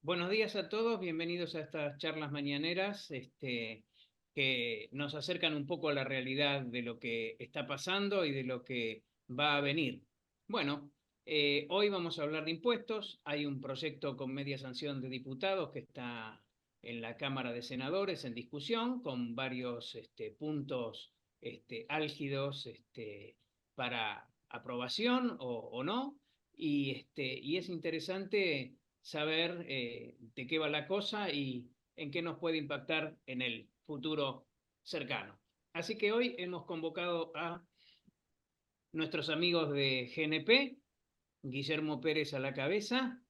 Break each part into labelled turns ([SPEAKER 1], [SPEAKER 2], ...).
[SPEAKER 1] Buenos días a todos, bienvenidos a estas charlas mañaneras que nos acercan un poco a la realidad de lo que está pasando y de lo que va a venir. Bueno, hoy vamos a hablar de impuestos. Hay un proyecto con media sanción de diputados que está en la Cámara de Senadores en discusión con varios puntos álgidos para aprobación o no. Y es interesante saber de qué va la cosa y en qué nos puede impactar en el futuro cercano. Así que hoy hemos convocado a nuestros amigos de GNP, Guillermo Pérez a la cabeza,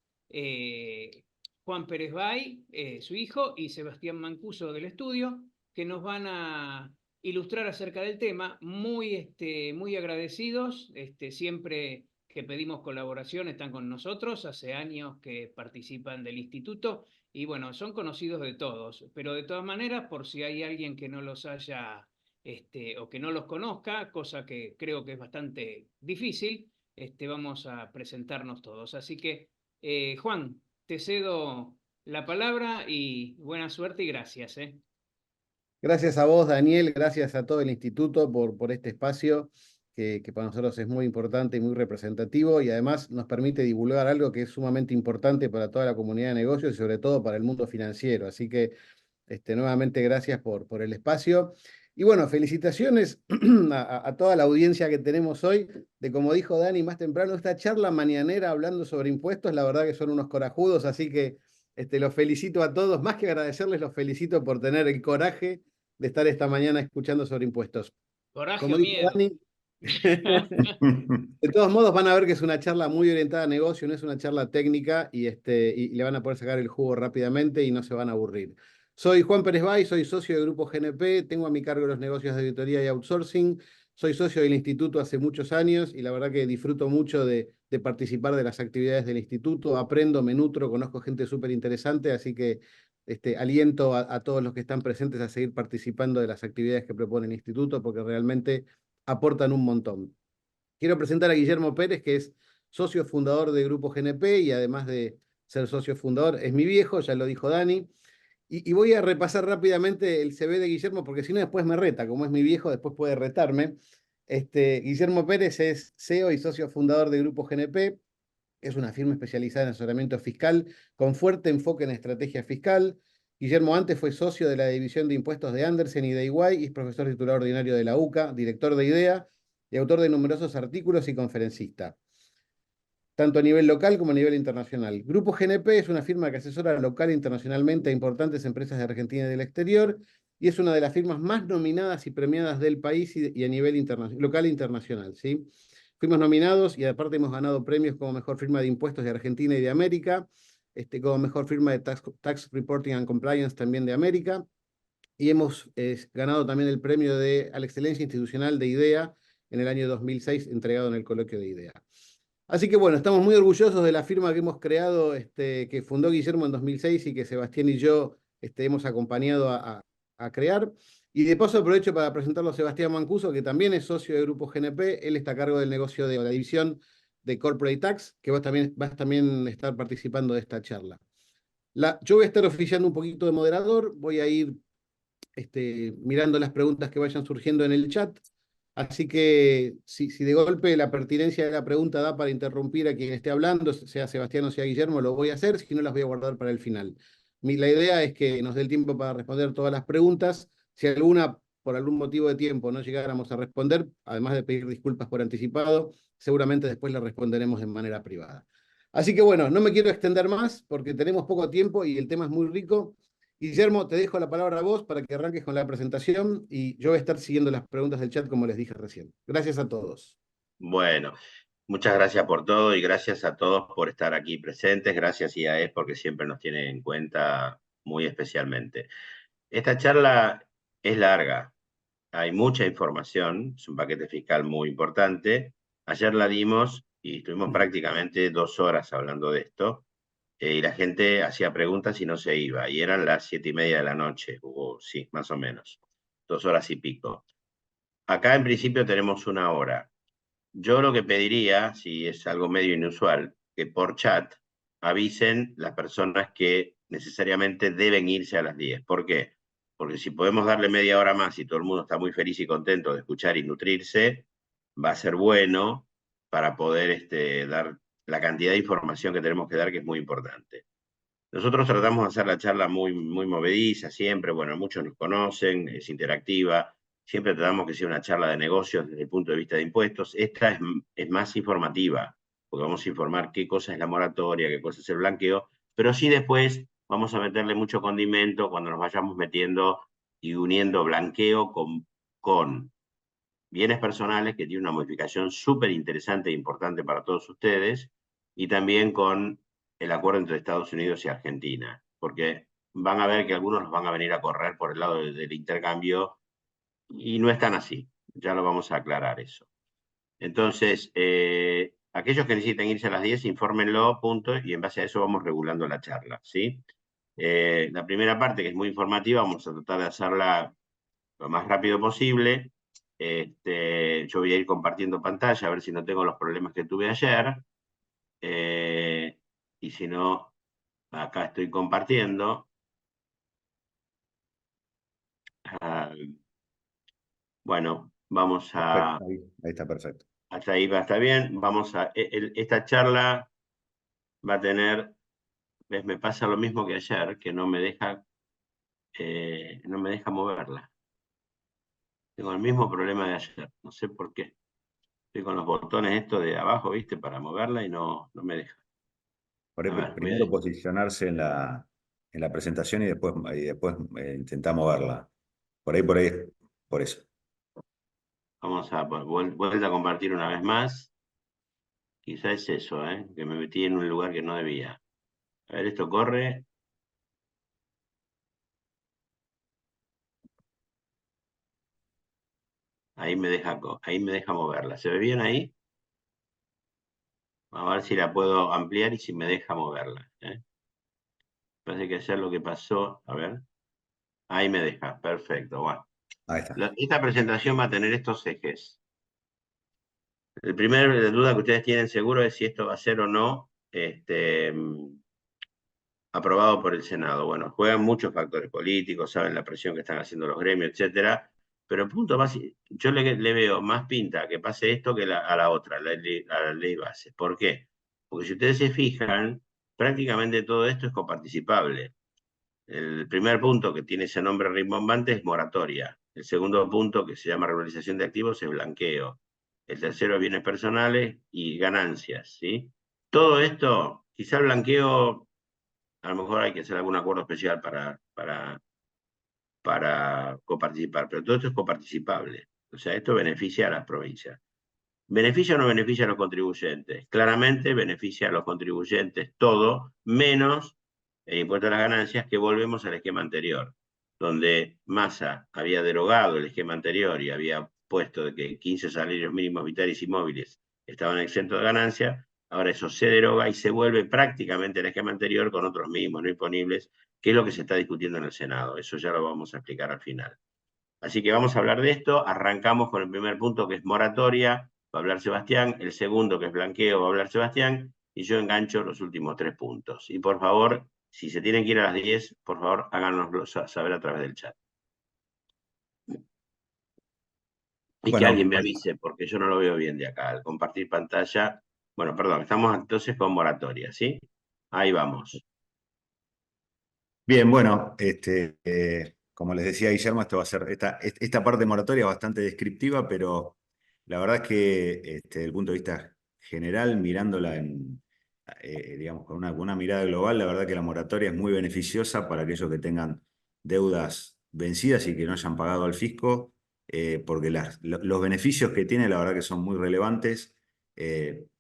[SPEAKER 1] Juan Pérez Bay, su hijo, y Sebastián Mancuso del estudio, que nos van a ilustrar acerca del tema. Muy agradecidos, siempre que pedimos colaboración están con nosotros, hace años que participan del instituto, y bueno, son conocidos de todos, pero de todas maneras, por si hay alguien que no los haya, o que no los conozca, cosa que creo que es bastante difícil, vamos a presentarnos todos. Así que, Juan, te cedo la palabra y buena suerte y gracias.
[SPEAKER 2] Gracias a vos, Daniel, gracias a todo el instituto por este espacio que para nosotros es muy importante y muy representativo y además nos permite divulgar algo que es sumamente importante para toda la comunidad de negocios y sobre todo para el mundo financiero. Así que nuevamente gracias por el espacio. Y bueno, felicitaciones a toda la audiencia que tenemos hoy de, como dijo Dani más temprano, esta charla mañanera hablando sobre impuestos. La verdad que son unos corajudos, así que los felicito a todos. Más que agradecerles, los felicito por tener el coraje de estar esta mañana escuchando sobre impuestos.
[SPEAKER 1] Coraje
[SPEAKER 2] Como
[SPEAKER 1] o
[SPEAKER 2] dijo
[SPEAKER 1] miedo.
[SPEAKER 2] Dani, de todos modos van a ver que es una charla muy orientada a negocio, no es una charla técnica y le van a poder sacar el jugo rápidamente y no se van a aburrir. Soy Juan Pérez Bay, soy socio del Grupo GNP, tengo a mi cargo los negocios de auditoría y outsourcing, soy socio del instituto hace muchos años y la verdad que disfruto mucho de participar de las actividades del instituto, aprendo, me nutro, conozco gente súper interesante, así que aliento a todos los que están presentes a seguir participando de las actividades que propone el instituto porque realmente aportan un montón. Quiero presentar a Guillermo Pérez, que es socio fundador de Grupo GNP y además de ser socio fundador, es mi viejo, ya lo dijo Dani. Y voy a repasar rápidamente el CV de Guillermo, porque si no después me reta, como es mi viejo, después puede retarme. Guillermo Pérez es CEO y socio fundador de Grupo GNP, es una firma especializada en asesoramiento fiscal con fuerte enfoque en estrategia fiscal. Guillermo antes fue socio de la División de Impuestos de Andersen y de EY y es profesor titular ordinario de la UCA, director de IDEA y autor de numerosos artículos y conferencista, tanto a nivel local como a nivel internacional. Grupo GNP es una firma que asesora local e internacionalmente a importantes empresas de Argentina y del exterior y es una de las firmas más nominadas y premiadas del país y a nivel local e internacional, ¿sí? Fuimos nominados y aparte hemos ganado premios como mejor firma de impuestos de Argentina y de América, como mejor firma de tax Reporting and Compliance también de América, y hemos ganado también el premio a la excelencia institucional de IDEA en el año 2006, entregado en el coloquio de IDEA. Así que bueno, estamos muy orgullosos de la firma que hemos creado, que fundó Guillermo en 2006 y que Sebastián y yo hemos acompañado a crear. Y de paso aprovecho para presentarlo a Sebastián Mancuso, que también es socio del Grupo GNP. Él está a cargo del negocio de la división de Corporate Tax, que vas también a estar participando de esta charla. Yo voy a estar oficiando un poquito de moderador, voy a ir mirando las preguntas que vayan surgiendo en el chat. Así que si de golpe la pertinencia de la pregunta da para interrumpir a quien esté hablando, sea Sebastián o sea Guillermo, lo voy a hacer, si no las voy a guardar para el final. La idea es que nos dé el tiempo para responder todas las preguntas. Si alguna, por algún motivo de tiempo, no llegáramos a responder, además de pedir disculpas por anticipado, seguramente después la responderemos de manera privada. Así que bueno, no me quiero extender más porque tenemos poco tiempo y el tema es muy rico. Guillermo, te dejo la palabra a vos para que arranques con la presentación y yo voy a estar siguiendo las preguntas del chat como les dije recién. Gracias a todos.
[SPEAKER 3] Bueno, muchas gracias por todo y gracias a todos por estar aquí presentes. Gracias IAES porque siempre nos tiene en cuenta muy especialmente. Esta charla es larga, hay mucha información, es un paquete fiscal muy importante. Ayer la dimos y estuvimos prácticamente 2 horas hablando de esto y la gente hacía preguntas y no se iba. Y eran las 7:30 de la noche, sí, más o menos, 2 horas y pico. Acá en principio tenemos 1 hora. Yo lo que pediría, si es algo medio inusual, que por chat avisen las personas que necesariamente deben irse a las 10. ¿Por qué? Porque si podemos darle media hora más y todo el mundo está muy feliz y contento de escuchar y nutrirse, va a ser bueno para poder dar la cantidad de información que tenemos que dar, que es muy importante. Nosotros tratamos de hacer la charla muy, muy movediza siempre, bueno, muchos nos conocen, es interactiva, siempre tratamos que sea una charla de negocios desde el punto de vista de impuestos. Esta es más informativa, porque vamos a informar qué cosa es la moratoria, qué cosa es el blanqueo, pero sí después vamos a meterle mucho condimento cuando nos vayamos metiendo y uniendo blanqueo con bienes personales, que tiene una modificación súper interesante e importante para todos ustedes, y también con el acuerdo entre Estados Unidos y Argentina, porque van a ver que algunos los van a venir a correr por el lado del intercambio y no están así. Ya lo vamos a aclarar eso. Entonces, aquellos que necesiten irse a las 10, infórmenlo, punto, y en base a eso vamos regulando la charla, ¿sí? La primera parte, que es muy informativa, vamos a tratar de hacerla lo más rápido posible. Yo voy a ir compartiendo pantalla a ver si no tengo los problemas que tuve ayer. Y si no, acá estoy compartiendo. Bueno, vamos a...
[SPEAKER 2] Ahí está perfecto.
[SPEAKER 3] Hasta ahí va a estar bien. Vamos a... esta charla va a tener... ¿Ves? Me pasa lo mismo que ayer, que no me deja moverla. Tengo el mismo problema de ayer, no sé por qué. Estoy con los botones estos de abajo, ¿viste? Para moverla y no me deja.
[SPEAKER 4] Por ahí,
[SPEAKER 3] A ver,
[SPEAKER 4] primero posicionarse en la presentación y después intentar moverla. Por ahí, por eso.
[SPEAKER 3] vamos a vuelta a compartir una vez más. Quizá es eso, que me metí en un lugar que no debía. A ver, esto corre. Ahí me deja moverla. ¿Se ve bien ahí? A ver si la puedo ampliar y si me deja moverla. Parece que ayer lo que pasó, a ver. Ahí me deja, perfecto. Bueno.
[SPEAKER 4] Ahí está.
[SPEAKER 3] Esta presentación va a tener estos ejes. El primer duda que ustedes tienen seguro es si esto va a ser o no aprobado por el Senado. Bueno, juegan muchos factores políticos, saben la presión que están haciendo los gremios, etcétera. Pero el punto más, yo le veo más pinta que pase esto que a la otra, a la ley base. ¿Por qué? Porque si ustedes se fijan, prácticamente todo esto es coparticipable. El primer punto, que tiene ese nombre rimbombante, es moratoria. El segundo punto, que se llama regularización de activos, es blanqueo. El tercero es bienes personales y ganancias, ¿sí? Todo esto, quizá el blanqueo, a lo mejor hay que hacer algún acuerdo especial para coparticipar, pero todo esto es coparticipable. O sea, esto beneficia a las provincias. ¿Beneficia o no beneficia a los contribuyentes? Claramente beneficia a los contribuyentes todo, menos el impuesto a las ganancias, que volvemos al esquema anterior, donde Massa había derogado el esquema anterior y había puesto de que 15 salarios mínimos vitales y móviles estaban exentos de ganancia. Ahora eso se deroga y se vuelve prácticamente el esquema anterior con otros mínimos no imponibles, que es lo que se está discutiendo en el Senado. Eso ya lo vamos a explicar al final. Así que vamos a hablar de esto. Arrancamos con el primer punto, que es moratoria. Va a hablar Sebastián. El segundo, que es blanqueo, va a hablar Sebastián. Y yo engancho los últimos 3 puntos. Y por favor, si se tienen que ir a las 10, por favor, háganoslo saber a través del chat. Y que alguien me avise, porque yo no lo veo bien de acá. Al compartir pantalla. Bueno, perdón, estamos entonces con moratoria, ¿sí? Ahí vamos.
[SPEAKER 4] Bien, bueno, como les decía Guillermo, esto va a ser esta parte moratoria es bastante descriptiva, pero la verdad es que desde el punto de vista general, mirándola digamos, con una mirada global, la verdad que la moratoria es muy beneficiosa para aquellos que tengan deudas vencidas y que no hayan pagado al fisco, porque los beneficios que tiene, la verdad que son muy relevantes.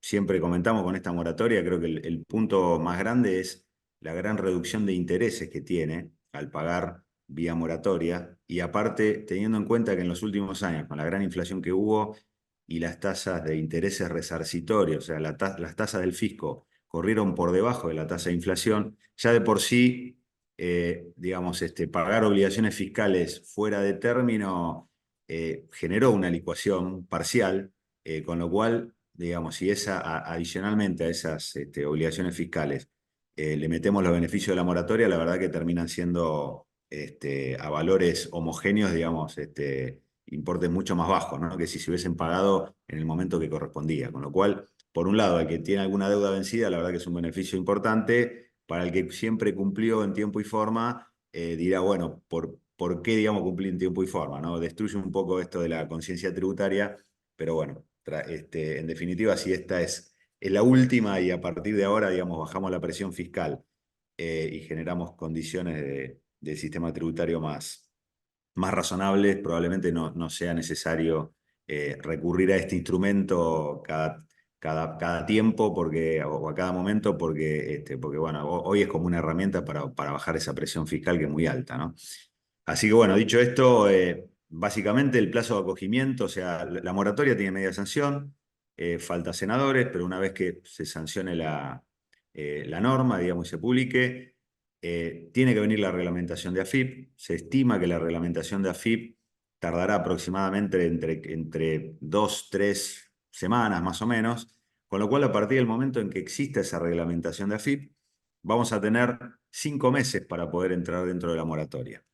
[SPEAKER 4] Siempre comentamos con esta moratoria, creo que el punto más grande es la gran reducción de intereses que tiene al pagar vía moratoria, y aparte teniendo en cuenta que en los últimos años, con la gran inflación que hubo y las tasas de intereses resarcitorios, o sea, las tasas del fisco corrieron por debajo de la tasa de inflación, ya de por sí, digamos, pagar obligaciones fiscales fuera de término generó una licuación parcial, con lo cual, digamos, si adicionalmente a esas obligaciones fiscales le metemos los beneficios de la moratoria, la verdad que terminan siendo a valores homogéneos, digamos, importes mucho más bajos, ¿no? Que si se hubiesen pagado en el momento que correspondía. Con lo cual, por un lado, el que tiene alguna deuda vencida, la verdad que es un beneficio importante. Para el que siempre cumplió en tiempo y forma, dirá, bueno, ¿por qué, digamos, cumplir en tiempo y forma, ¿no? Destruye un poco esto de la conciencia tributaria, pero bueno, en definitiva, si esta es la última y a partir de ahora, digamos, bajamos la presión fiscal y generamos condiciones de sistema tributario más razonables, probablemente no sea necesario recurrir a este instrumento cada tiempo o a cada momento, porque bueno, hoy es como una herramienta para bajar esa presión fiscal que es muy alta, ¿no? Así que bueno, dicho esto, básicamente el plazo de acogimiento, o sea, la moratoria tiene media sanción, falta senadores, pero una vez que se sancione la norma, digamos, y se publique, tiene que venir la reglamentación de AFIP. Se estima que la reglamentación de AFIP tardará aproximadamente entre 2-3 semanas más o menos, con lo cual a partir del momento en que exista esa reglamentación de AFIP, vamos a tener 5 meses para poder entrar dentro de la moratoria.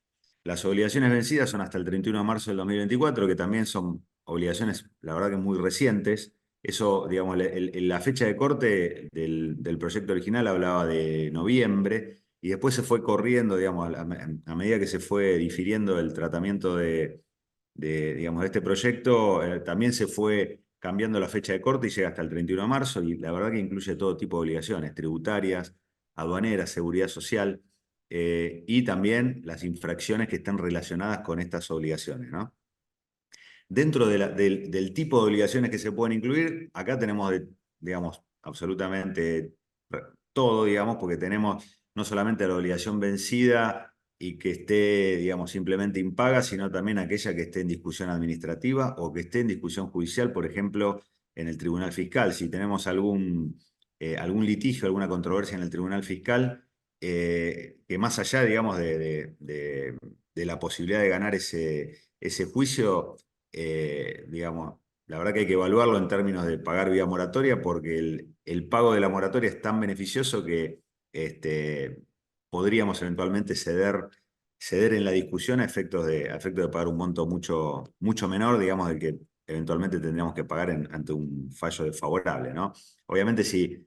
[SPEAKER 4] Las obligaciones vencidas son hasta el 31 de marzo del 2024, que también son obligaciones, la verdad que muy recientes. Eso, digamos, la fecha de corte del proyecto original hablaba de noviembre, y después se fue corriendo, digamos, a medida que se fue difiriendo el tratamiento digamos, de este proyecto, también se fue cambiando la fecha de corte y llega hasta el 31 de marzo, y la verdad que incluye todo tipo de obligaciones, tributarias, aduaneras, seguridad social, y también las infracciones que están relacionadas con estas obligaciones, ¿no? Dentro del tipo de obligaciones que se pueden incluir, acá tenemos, digamos, absolutamente todo, digamos, porque tenemos no solamente la obligación vencida y que esté, digamos, simplemente impaga, sino también aquella que esté en discusión administrativa o que esté en discusión judicial, por ejemplo, en el Tribunal Fiscal. Si tenemos algún litigio, alguna controversia en el Tribunal Fiscal, que más allá, digamos, de la posibilidad de ganar ese juicio, digamos, la verdad que hay que evaluarlo en términos de pagar vía moratoria, porque el pago de la moratoria es tan beneficioso que podríamos eventualmente ceder en la discusión a efectos de pagar un monto mucho, mucho menor, digamos, del que eventualmente tendríamos que pagar ante un fallo desfavorable, ¿no? Obviamente, si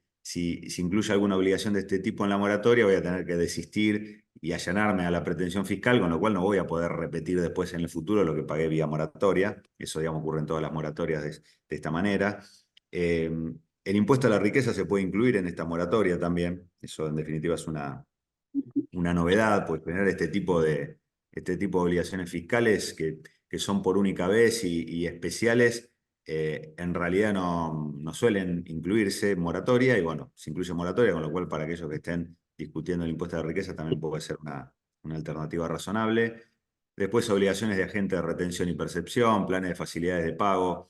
[SPEAKER 4] incluye alguna obligación de este tipo en la moratoria, voy a tener que desistir y allanarme a la pretensión fiscal, con lo cual no voy a poder repetir después en el futuro lo que pagué vía moratoria. Eso, digamos, ocurre en todas las moratorias de esta manera. El impuesto a la riqueza se puede incluir en esta moratoria también. Eso, en definitiva, es una novedad, pues tener este tipo de obligaciones fiscales que son por única vez y especiales, en realidad no suelen incluirse en moratoria, y bueno, se incluye moratoria, con lo cual para aquellos que estén discutiendo el impuesto de la riqueza también puede ser una alternativa razonable. Después, obligaciones de agente de retención y percepción, planes de facilidades de pago,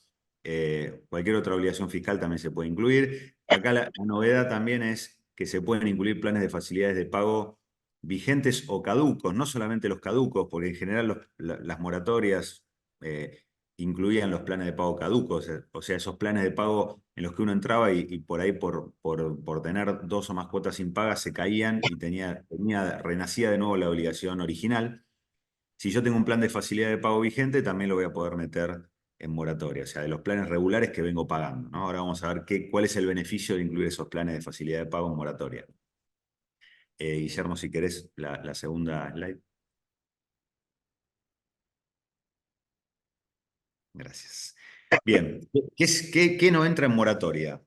[SPEAKER 4] cualquier otra obligación fiscal también se puede incluir. Acá la novedad también es que se pueden incluir planes de facilidades de pago vigentes o caducos, no solamente los caducos, porque en general las moratorias incluían los planes de pago caducos, o sea, esos planes de pago en los que uno entraba y por ahí por tener 2 o más cuotas impagas se caían y renacía de nuevo la obligación original. Si yo tengo un plan de facilidad de pago vigente, también lo voy a poder meter en moratoria, o sea, de los planes regulares que vengo pagando, ¿no? Ahora vamos a ver cuál es el beneficio de incluir esos planes de facilidad de pago en moratoria. Guillermo, si querés, la segunda slide. Gracias. Bien, ¿qué no entra en moratoria?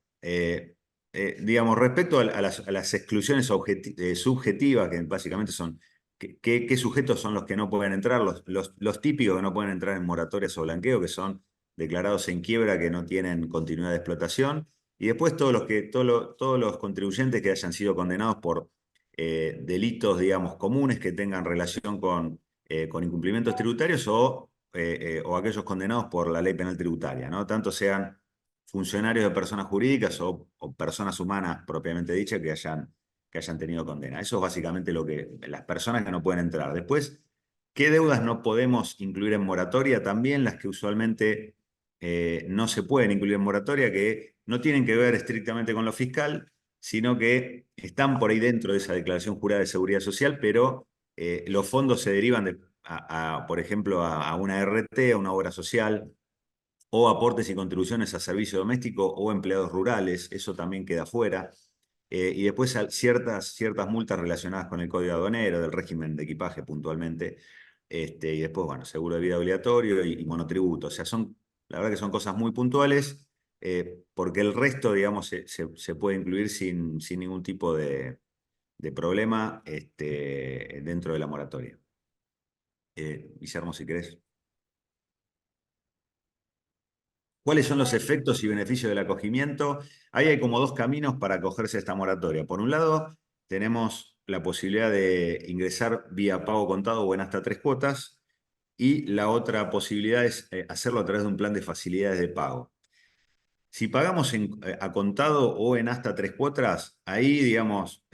[SPEAKER 4] Digamos, respecto a las exclusiones subjetivas, que básicamente son qué sujetos son los que no pueden entrar, los típicos que no pueden entrar en moratorias o blanqueo, que son declarados en quiebra, que no tienen continuidad de explotación, y después todos los contribuyentes que hayan sido condenados por delitos, digamos, comunes que tengan relación con incumplimientos tributarios o aquellos condenados por la ley penal tributaria, ¿no? Tanto sean funcionarios de personas jurídicas o personas humanas propiamente dichas que hayan tenido condena. Eso es básicamente las personas que no pueden entrar. Después, ¿qué deudas no podemos incluir en moratoria? También las que usualmente no se pueden incluir en moratoria, que no tienen que ver estrictamente con lo fiscal, sino que están por ahí dentro de esa declaración jurada de seguridad social, pero los fondos se derivan por ejemplo, a una RT, a una obra social, o aportes y contribuciones a servicio doméstico o empleados rurales, eso también queda fuera. Y después ciertas multas relacionadas con el código aduanero, del régimen de equipaje puntualmente, y después, bueno, seguro de vida obligatorio y monotributo. O sea, la verdad que son cosas muy puntuales, porque el resto, digamos, se puede incluir sin ningún tipo de problema dentro de la moratoria. Guillermo, si querés. ¿Cuáles son los efectos y beneficios del acogimiento? Ahí hay como dos caminos para acogerse a esta moratoria. Por un lado, tenemos la posibilidad de ingresar vía pago contado o en hasta 3 cuotas, y la otra posibilidad es hacerlo a través de un plan de facilidades de pago. Si pagamos a contado o en hasta 3 cuotas, ahí, digamos,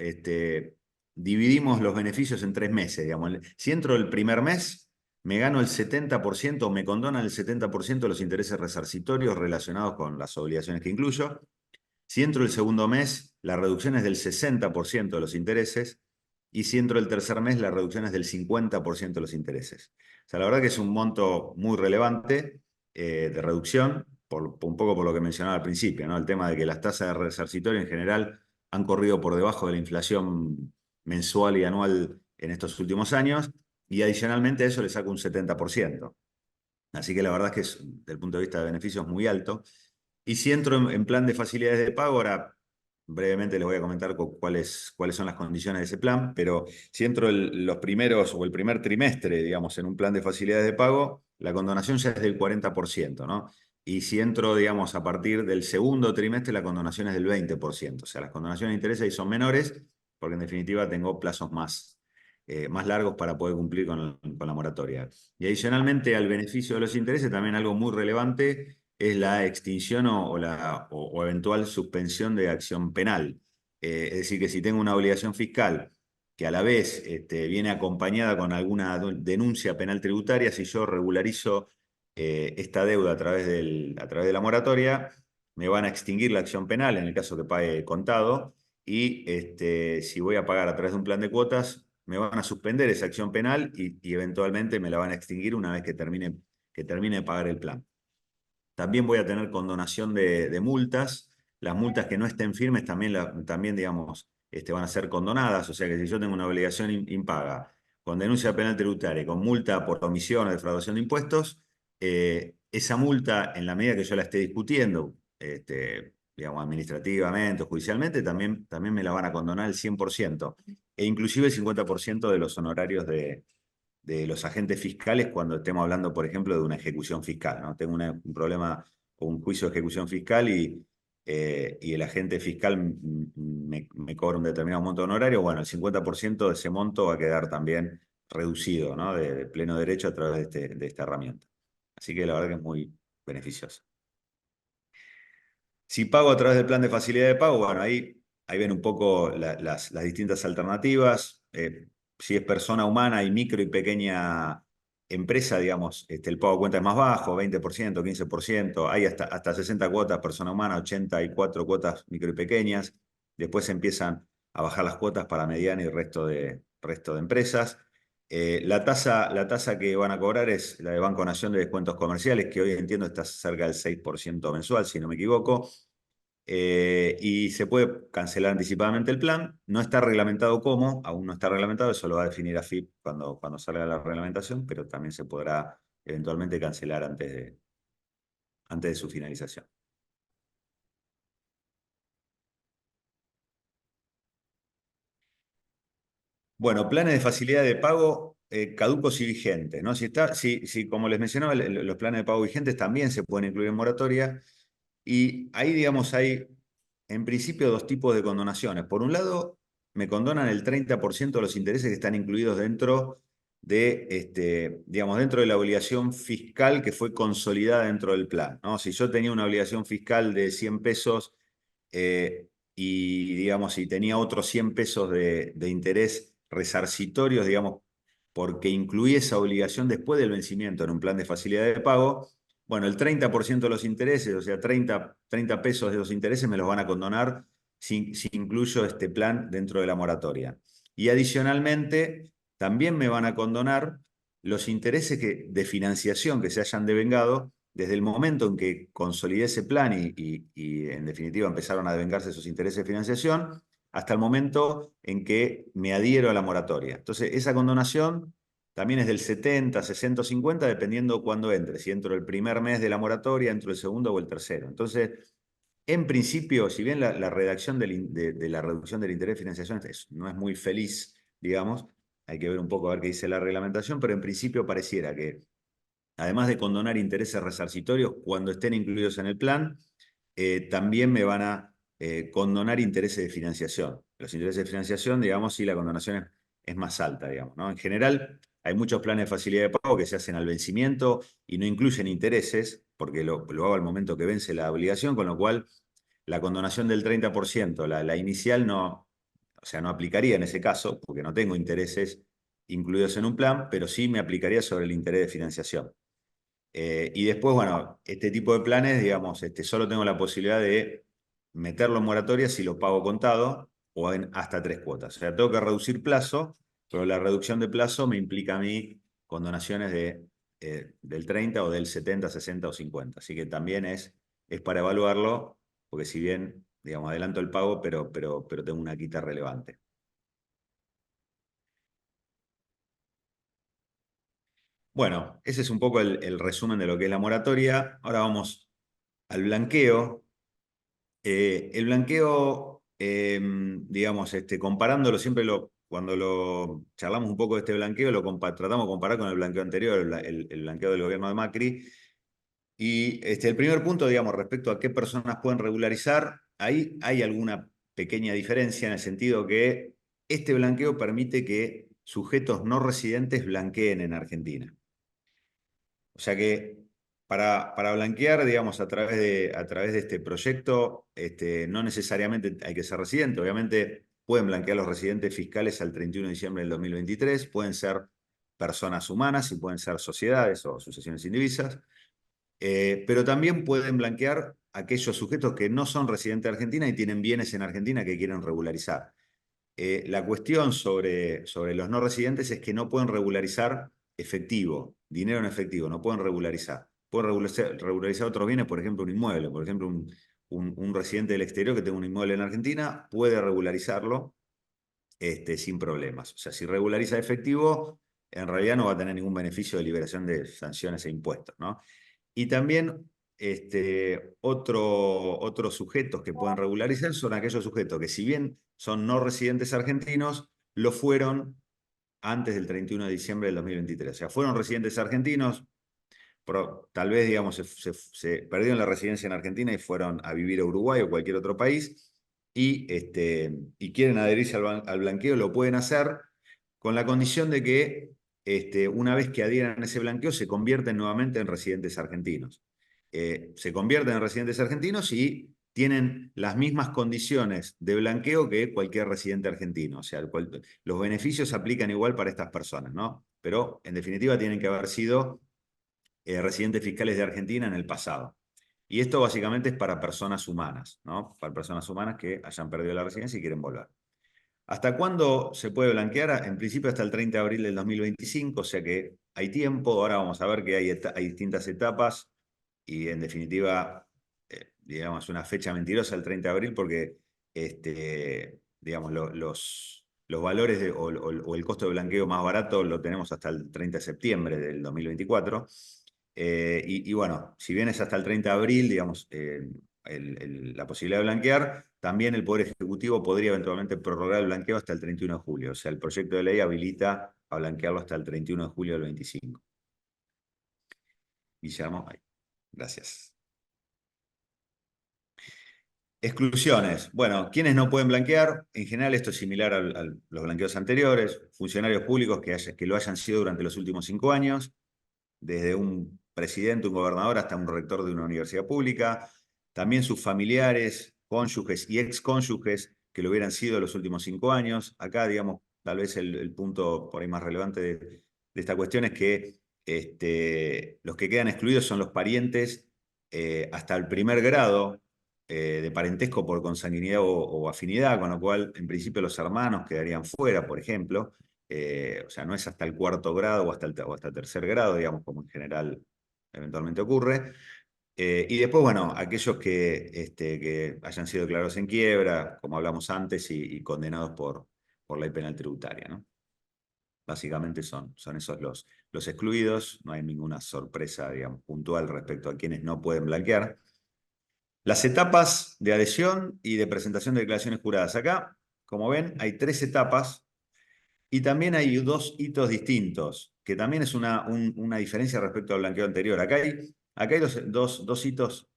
[SPEAKER 4] dividimos los beneficios en 3 meses. Digamos. Si entro el primer mes, me gano el 70% o me condonan el 70% de los intereses resarcitorios relacionados con las obligaciones que incluyo. Si entro el segundo mes, la reducción es del 60% de los intereses. Y si entro el tercer mes, la reducción es del 50% de los intereses. O sea, la verdad que es un monto muy relevante de reducción, un poco por lo que mencionaba al principio, ¿no? El tema de que las tasas de resarcitorio en general han corrido por debajo de la inflación mensual y anual en estos últimos años, y adicionalmente a eso le saco un 70%. Así que la verdad es que desde el punto de vista de beneficios, muy alto. Y si entro en plan de facilidades de pago, ahora brevemente les voy a comentar cuáles son las condiciones de ese plan, pero si entro los primeros o el primer trimestre, digamos, en un plan de facilidades de pago, la condonación ya es del 40%, ¿no? Y si entro, digamos, a partir del segundo trimestre, la condonación es del 20%. O sea, las condonaciones de interés ahí son menores, porque en definitiva tengo plazos más largos para poder cumplir con la moratoria. Y adicionalmente al beneficio de los intereses, también algo muy relevante es la extinción o eventual suspensión de acción penal. Es decir, que si tengo una obligación fiscal que a la vez viene acompañada con alguna denuncia penal tributaria, si yo regularizo esta deuda a través de la moratoria, me van a extinguir la acción penal en el caso que pague contado, y si voy a pagar a través de un plan de cuotas, me van a suspender esa acción penal y eventualmente me la van a extinguir una vez que termine de pagar el plan. También voy a tener condonación de multas. Las multas que no estén firmes también digamos, van a ser condonadas. O sea que si yo tengo una obligación impaga, con denuncia penal tributaria, con multa por omisión o defraudación de impuestos, esa multa, en la medida que yo la esté discutiendo, digamos, administrativamente o judicialmente, también me la van a condonar el 100%, e inclusive el 50% de los honorarios de los agentes fiscales cuando estemos hablando, por ejemplo, de una ejecución fiscal, ¿no? Tengo un problema o un juicio de ejecución fiscal y el agente fiscal me cobra un determinado monto de honorario. Bueno, el 50% de ese monto va a quedar también reducido, ¿no? de pleno derecho a través de esta herramienta. Así que la verdad que es muy beneficioso. Si pago a través del plan de facilidad de pago, bueno, ahí ven un poco las distintas alternativas. Si es persona humana y micro y pequeña empresa, digamos, el pago a cuenta es más bajo, 20%, 15%. Hay hasta 60 cuotas persona humana, 84 cuotas micro y pequeñas. Después empiezan a bajar las cuotas para mediana y resto de empresas. La tasa que van a cobrar es la de Banco Nación de Descuentos Comerciales, que hoy entiendo está cerca del 6% mensual, si no me equivoco. Y se puede cancelar anticipadamente el plan. No está reglamentado cómo, aún no está reglamentado, eso lo va a definir AFIP cuando salga la reglamentación, pero también se podrá eventualmente cancelar antes de su finalización. Bueno, planes de facilidad de pago caducos y vigentes, ¿no? Si, como les mencionaba, los planes de pago vigentes también se pueden incluir en moratoria, y ahí, digamos, hay en principio dos tipos de condonaciones. Por un lado, me condonan el 30% de los intereses que están incluidos dentro digamos, dentro de la obligación fiscal que fue consolidada dentro del plan, ¿no? Si yo tenía una obligación fiscal de 100 pesos y, digamos, si tenía otros 100 pesos de interés resarcitorios, digamos, porque incluí esa obligación después del vencimiento en un plan de facilidad de pago, bueno, el 30% de los intereses, o sea, 30 pesos de los intereses me los van a condonar si incluyo este plan dentro de la moratoria. Y adicionalmente, también me van a condonar los intereses de financiación que se hayan devengado desde el momento en que consolidé ese plan y en definitiva empezaron a devengarse esos intereses de financiación, hasta el momento en que me adhiero a la moratoria. Entonces, esa condonación también es del 70, 60 o 50, dependiendo cuándo entre. Si entro el primer mes de la moratoria, entro el segundo o el tercero. Entonces, en principio, si bien la redacción de la reducción del interés de financiación no es muy feliz, digamos, hay que ver un poco a ver qué dice la reglamentación, pero en principio pareciera que, además de condonar intereses resarcitorios cuando estén incluidos en el plan, también me van a condonar intereses de financiación. Los intereses de financiación, digamos, sí, la condonación es más alta, digamos, ¿no? En general, hay muchos planes de facilidad de pago que se hacen al vencimiento y no incluyen intereses, porque lo hago al momento que vence la obligación, con lo cual la condonación del 30%, la inicial no, o sea, no aplicaría en ese caso, porque no tengo intereses incluidos en un plan, pero sí me aplicaría sobre el interés de financiación. Y después, bueno, este tipo de planes, digamos, solo tengo la posibilidad de meterlo en moratoria si lo pago contado o en hasta 3 cuotas. O sea, tengo que reducir plazo, pero la reducción de plazo me implica a mí condonaciones del 30 o del 70, 60 o 50. Así que también es para evaluarlo, porque si bien, digamos, adelanto el pago, pero tengo una quita relevante. Bueno, ese es un poco el resumen de lo que es la moratoria. Ahora vamos al blanqueo. El blanqueo, digamos, comparándolo siempre, cuando lo charlamos un poco de este blanqueo, tratamos de comparar con el blanqueo anterior, el blanqueo del gobierno de Macri. Y el primer punto, digamos, respecto a qué personas pueden regularizar, ahí hay alguna pequeña diferencia en el sentido que este blanqueo permite que sujetos no residentes blanqueen en Argentina. O sea que para blanquear, digamos, a través de este proyecto, no necesariamente hay que ser residente. Obviamente pueden blanquear los residentes fiscales al 31 de diciembre del 2023, pueden ser personas humanas y pueden ser sociedades o sucesiones indivisas, pero también pueden blanquear aquellos sujetos que no son residentes de Argentina y tienen bienes en Argentina que quieren regularizar. La cuestión sobre los no residentes es que no pueden regularizar efectivo, dinero en efectivo, no pueden regularizar. Pueden regularizar otros bienes, por ejemplo, un inmueble. Por ejemplo, un residente del exterior que tenga un inmueble en Argentina puede regularizarlo sin problemas. O sea, si regulariza efectivo, en realidad no va a tener ningún beneficio de liberación de sanciones e impuestos, ¿no? Y también otros sujetos que pueden regularizar son aquellos sujetos que, si bien son no residentes argentinos, lo fueron antes del 31 de diciembre del 2023. O sea, fueron residentes argentinos, pero tal vez, digamos, se perdieron la residencia en Argentina y fueron a vivir a Uruguay o cualquier otro país y quieren adherirse al blanqueo, lo pueden hacer con la condición de que una vez que adhieran a ese blanqueo se convierten nuevamente en residentes argentinos. Se convierten en residentes argentinos y tienen las mismas condiciones de blanqueo que cualquier residente argentino. O sea, los beneficios se aplican igual para estas personas, ¿no? Pero en definitiva tienen que haber sido residentes fiscales de Argentina en el pasado. Y esto básicamente es para personas humanas, ¿no? Para personas humanas que hayan perdido la residencia y quieren volver. ¿Hasta cuándo se puede blanquear? En principio hasta el 30 de abril del 2025, o sea que hay tiempo. Ahora vamos a ver que hay distintas etapas y en definitiva, digamos, una fecha mentirosa el 30 de abril porque, digamos, los valores o el costo de blanqueo más barato lo tenemos hasta el 30 de septiembre del 2024. Y bueno, si bien es hasta el 30 de abril, digamos, la posibilidad de blanquear, también el Poder Ejecutivo podría eventualmente prorrogar el blanqueo hasta el 31 de julio. O sea, el proyecto de ley habilita a blanquearlo hasta el 31 de julio del 25. Guillermo, gracias. Exclusiones. Bueno, ¿quiénes no pueden blanquear? En general esto es similar a los blanqueos anteriores. Funcionarios públicos que lo hayan sido durante los últimos 5 años, desde un presidente, un gobernador, hasta un rector de una universidad pública. También sus familiares, cónyuges y excónyuges que lo hubieran sido los últimos 5 años. Acá, digamos, tal vez el punto por ahí más relevante de esta cuestión es que los que quedan excluidos son los parientes hasta el primer grado de parentesco por consanguinidad o afinidad, con lo cual en principio los hermanos quedarían fuera, por ejemplo. O sea, no es hasta el cuarto grado o hasta el tercer grado, digamos, como en general eventualmente ocurre. Y después, bueno, aquellos que hayan sido declarados en quiebra, como hablamos antes, y condenados por ley penal tributaria, ¿no? Básicamente son esos los excluidos, no hay ninguna sorpresa, digamos, puntual respecto a quienes no pueden blanquear. Las etapas de adhesión y de presentación de declaraciones juradas. Acá, como ven, hay 3 etapas y también hay 2 hitos distintos, que también es una diferencia respecto al blanqueo anterior. Acá hay dos hitos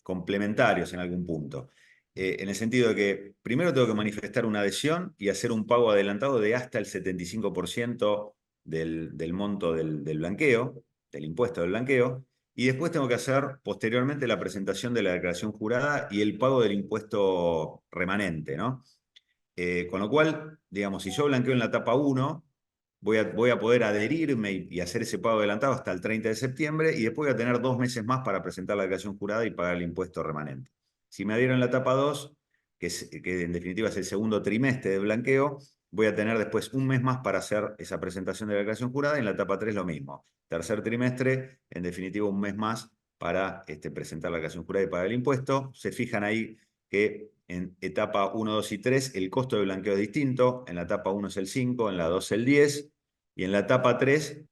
[SPEAKER 4] complementarios en algún punto. En el sentido de que primero tengo que manifestar una adhesión y hacer un pago adelantado de hasta el 75% del monto del blanqueo, del impuesto del blanqueo. Y después tengo que hacer posteriormente la presentación de la declaración jurada y el pago del impuesto remanente, ¿no? Con lo cual, digamos, si yo blanqueo en la etapa 1, voy a poder adherirme y hacer ese pago adelantado hasta el 30 de septiembre y después voy a tener 2 meses más para presentar la declaración jurada y pagar el impuesto remanente. Si me adhiero en la etapa 2, que en definitiva es el segundo trimestre de blanqueo, voy a tener después 1 mes más para hacer esa presentación de la declaración jurada y en la etapa 3 lo mismo. Tercer trimestre, en definitiva 1 mes más para presentar la declaración jurada y pagar el impuesto. Se fijan ahí que en etapa 1, 2 y 3 el costo de blanqueo es distinto. En la etapa 1 es el 5, en la 2 el 10 y en la etapa 3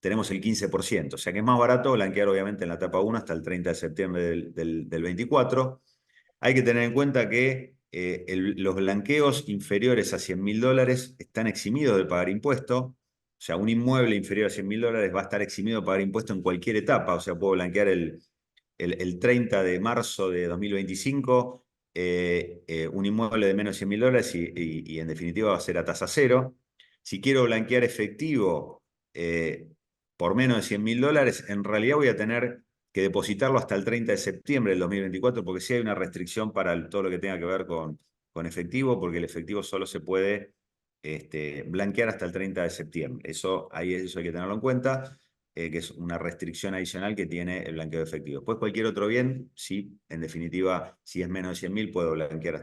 [SPEAKER 4] tenemos el 15%. O sea que es más barato blanquear obviamente en la etapa 1 hasta el 30 de septiembre del 24. Hay que tener en cuenta que los blanqueos inferiores a $100.000 están eximidos de pagar impuesto. O sea, un inmueble inferior a $100.000 va a estar eximido de pagar impuesto en cualquier etapa. O sea, puedo blanquear el 30 de marzo de 2025 un inmueble de menos de $100.000 y en definitiva va a ser a tasa cero. Si quiero blanquear efectivo por menos de $100.000, en realidad voy a tener que depositarlo hasta el 30 de septiembre del 2024, porque sí hay una restricción para todo lo que tenga que ver con efectivo, porque el efectivo solo se puede blanquear hasta el 30 de septiembre. Eso hay que tenerlo en cuenta, que es una restricción adicional que tiene el blanqueo de efectivo. Después cualquier otro bien, sí, en definitiva, si es menos de 100.000, puedo blanquear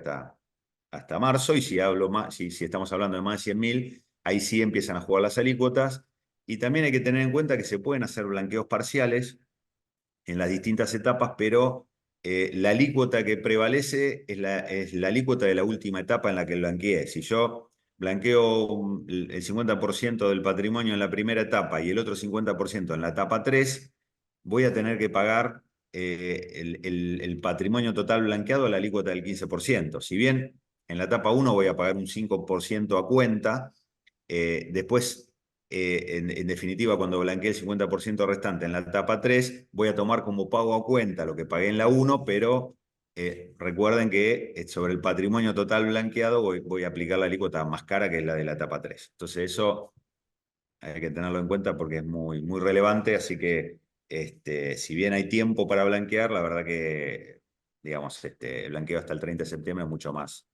[SPEAKER 4] hasta marzo, y si estamos hablando de más de 100.000, ahí sí empiezan a jugar las alícuotas, y también hay que tener en cuenta que se pueden hacer blanqueos parciales en las distintas etapas, pero la alícuota que prevalece es la alícuota de la última etapa en la que blanqueé. Si yo blanqueo el 50% del patrimonio en la primera etapa y el otro 50% en la etapa 3, voy a tener que pagar el patrimonio total blanqueado a la alícuota del 15%. Si bien en la etapa 1 voy a pagar un 5% a cuenta, después en definitiva, cuando blanqueé el 50% restante en la etapa 3, voy a tomar como pago a cuenta lo que pagué en la 1, pero recuerden que sobre el patrimonio total blanqueado voy a aplicar la alícuota más cara, que es la de la etapa 3. Entonces eso hay que tenerlo en cuenta porque es muy, muy relevante, así que si bien hay tiempo para blanquear, la verdad que digamos, el blanqueo hasta el 30 de septiembre es mucho más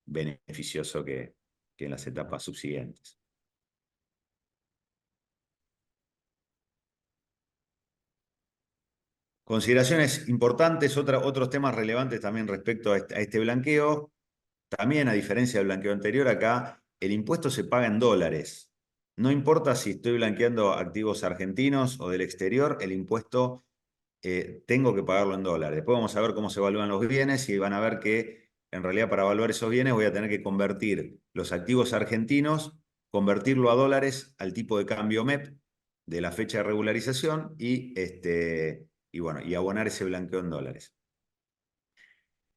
[SPEAKER 4] beneficioso que en las etapas subsiguientes. Consideraciones importantes, otros temas relevantes también respecto a este blanqueo. También, a diferencia del blanqueo anterior, acá el impuesto se paga en dólares. No importa si estoy blanqueando activos argentinos o del exterior, el impuesto tengo que pagarlo en dólares. Después vamos a ver cómo se evalúan los bienes y van a ver que en realidad para evaluar esos bienes voy a tener que convertir los activos argentinos, convertirlo a dólares al tipo de cambio MEP de la fecha de regularización y abonar ese blanqueo en dólares.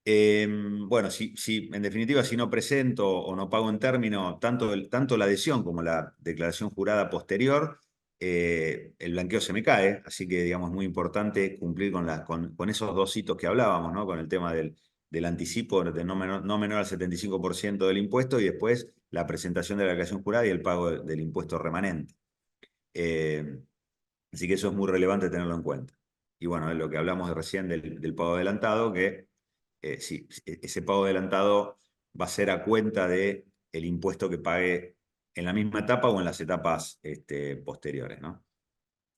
[SPEAKER 4] Bueno, en definitiva, si no presento o no pago en término tanto la adhesión como la declaración jurada posterior, el blanqueo se me cae, así que digamos es muy importante cumplir con esos 2 hitos que hablábamos, ¿no? Con el tema del anticipo de no menor al 75% del impuesto y después la presentación de la declaración jurada y el pago del impuesto remanente. Así que eso es muy relevante tenerlo en cuenta. Y bueno, es lo que hablamos recién del pago adelantado, que sí, ese pago adelantado va a ser a cuenta del impuesto que pague en la misma etapa o en las etapas posteriores, ¿no?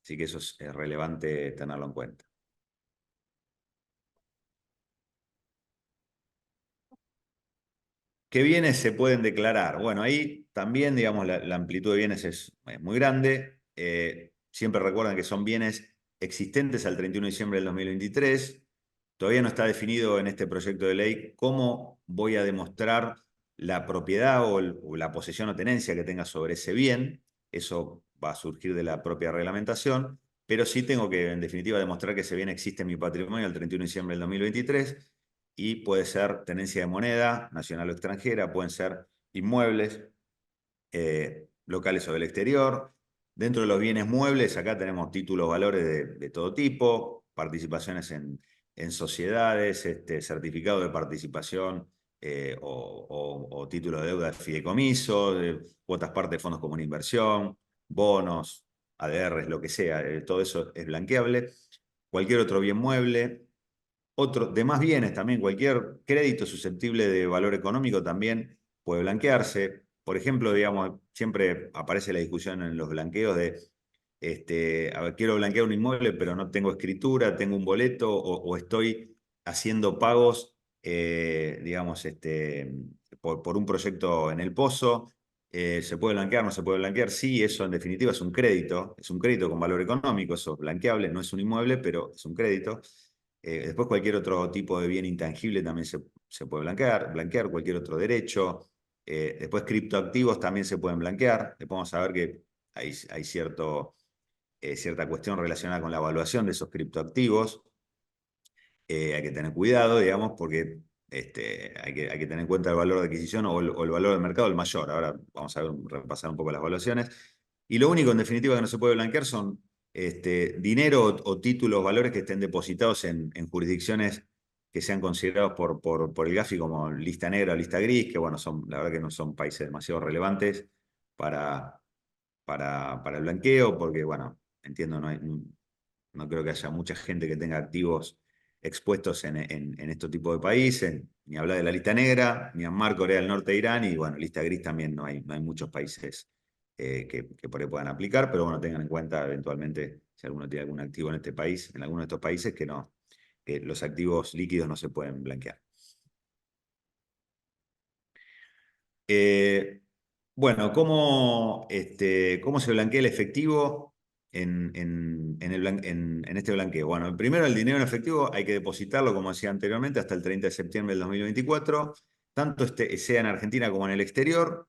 [SPEAKER 4] Así que eso es relevante tenerlo en cuenta. ¿Qué bienes se pueden declarar? Bueno, ahí también, digamos, la amplitud de bienes es muy grande. Siempre recuerden que son bienes existentes al 31 de diciembre del 2023. Todavía no está definido en este proyecto de ley cómo voy a demostrar la propiedad o la posesión o tenencia que tenga sobre ese bien. Eso va a surgir de la propia reglamentación, pero sí tengo que, en definitiva, demostrar que ese bien existe en mi patrimonio al 31 de diciembre del 2023. Y puede ser tenencia de moneda, nacional o extranjera, pueden ser inmuebles, locales o del exterior. Dentro de los bienes muebles, acá tenemos títulos, valores de todo tipo, participaciones en sociedades, certificado de participación o título de deuda de fideicomiso, cuotas parte de fondos comunes de inversión, bonos, ADRs, lo que sea, todo eso es blanqueable. Cualquier otro bien mueble. Demás bienes también, cualquier crédito susceptible de valor económico también puede blanquearse. Por ejemplo, digamos, siempre aparece la discusión en los blanqueos de, a ver, quiero blanquear un inmueble, pero no tengo escritura, tengo un boleto o estoy haciendo pagos, digamos, por un proyecto en el pozo. ¿Se puede blanquear? ¿No se puede blanquear? Sí, eso en definitiva es un crédito con valor económico, eso es blanqueable, no es un inmueble, pero es un crédito. Después cualquier otro tipo de bien intangible también se puede blanquear cualquier otro derecho. Después criptoactivos también se pueden blanquear. Después vamos a ver que hay cierta cuestión relacionada con la evaluación de esos criptoactivos. Hay que tener cuidado, digamos, porque hay que tener en cuenta el valor de adquisición o el valor del mercado, el mayor. Ahora vamos a repasar un poco las evaluaciones. Y lo único, en definitiva, que no se puede blanquear son dinero o títulos, valores que estén depositados en jurisdicciones que sean considerados por el GAFI como lista negra o lista gris, que bueno, la verdad que no son países demasiado relevantes para, para el blanqueo, porque bueno, entiendo, no creo que haya mucha gente que tenga activos expuestos en este tipo de países, ni hablar de la lista negra, Myanmar, Corea del Norte, Irán, y bueno, lista gris también no hay muchos países que por ahí puedan aplicar, pero bueno, tengan en cuenta eventualmente si alguno tiene algún activo en este país, en alguno de estos países, que los activos líquidos no se pueden blanquear. Bueno, ¿cómo se blanquea el efectivo en este blanqueo? Bueno, primero el dinero en efectivo hay que depositarlo, como decía anteriormente, hasta el 30 de septiembre del 2024, tanto sea en Argentina como en el exterior.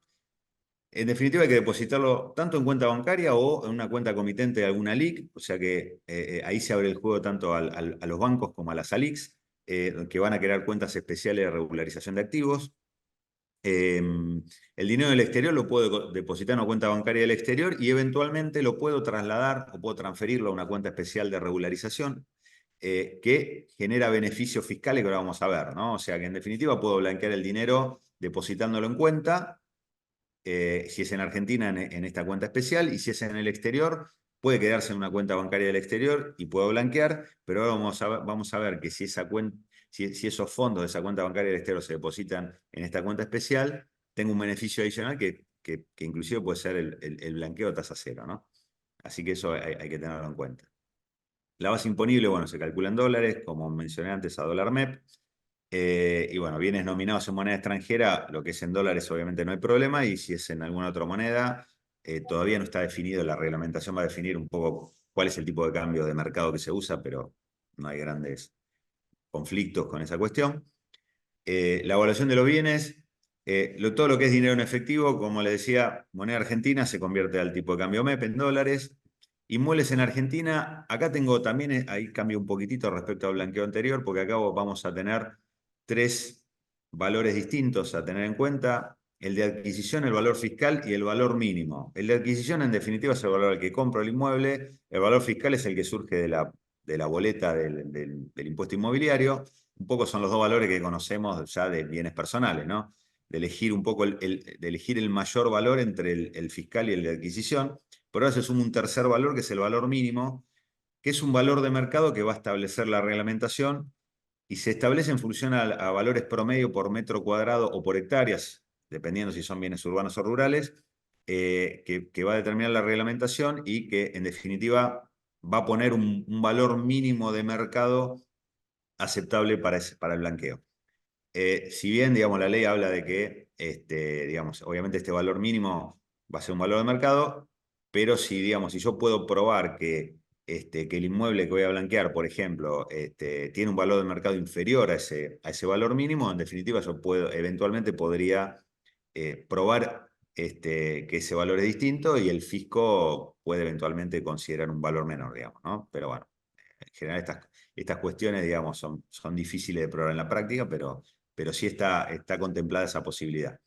[SPEAKER 4] En definitiva, hay que depositarlo tanto en cuenta bancaria o en una cuenta comitente de alguna LIC, o sea que ahí se abre el juego tanto a los bancos como a las ALICs, que van a crear cuentas especiales de regularización de activos. El dinero del exterior lo puedo depositar en una cuenta bancaria del exterior y eventualmente lo puedo trasladar o puedo transferirlo a una cuenta especial de regularización que genera beneficios fiscales que ahora vamos a ver, ¿no? O sea que en definitiva puedo blanquear el dinero depositándolo en cuenta, si es en Argentina en esta cuenta especial, y si es en el exterior puede quedarse en una cuenta bancaria del exterior y puedo blanquear, pero ahora vamos a ver que si esos fondos de esa cuenta bancaria del exterior se depositan en esta cuenta especial, tengo un beneficio adicional que inclusive puede ser el blanqueo tasa cero, ¿no? Así que eso hay que tenerlo en cuenta. La base imponible, bueno, se calcula en dólares, como mencioné antes, a dólar MEP. Y bueno, bienes nominados en moneda extranjera, lo que es en dólares obviamente no hay problema, y si es en alguna otra moneda, todavía no está definido, la reglamentación va a definir un poco cuál es el tipo de cambio de mercado que se usa, pero no hay grandes conflictos con esa cuestión. La evaluación de los bienes, todo lo que es dinero en efectivo, como le decía, moneda argentina se convierte al tipo de cambio MEP en dólares. Inmuebles en Argentina, acá tengo también, ahí cambio un poquitito respecto al blanqueo anterior, porque acá vamos a tener 3 valores distintos a tener en cuenta: el de adquisición, el valor fiscal y el valor mínimo. El de adquisición, en definitiva, es el valor al que compro el inmueble. El valor fiscal es el que surge de la boleta del impuesto inmobiliario. Un poco son los dos valores que conocemos ya de bienes personales, ¿no? De elegir un poco de elegir el mayor valor entre el fiscal y el de adquisición. Por ahora se suma un tercer valor, que es el valor mínimo, que es un valor de mercado que va a establecer la reglamentación y se establece en función a valores promedio por metro cuadrado o por hectáreas, dependiendo si son bienes urbanos o rurales, que va a determinar la reglamentación y que en definitiva va a poner un valor mínimo de mercado aceptable para el blanqueo. Si bien, digamos, la ley habla de que digamos, obviamente este valor mínimo va a ser un valor de mercado, pero si, digamos, si yo puedo probar que el inmueble que voy a blanquear, por ejemplo, tiene un valor de mercado inferior a ese valor mínimo, en definitiva yo eventualmente podría probar que ese valor es distinto y el fisco puede eventualmente considerar un valor menor, digamos, ¿no? Pero bueno, en general estas cuestiones, digamos, son difíciles de probar en la práctica, pero sí está contemplada esa posibilidad.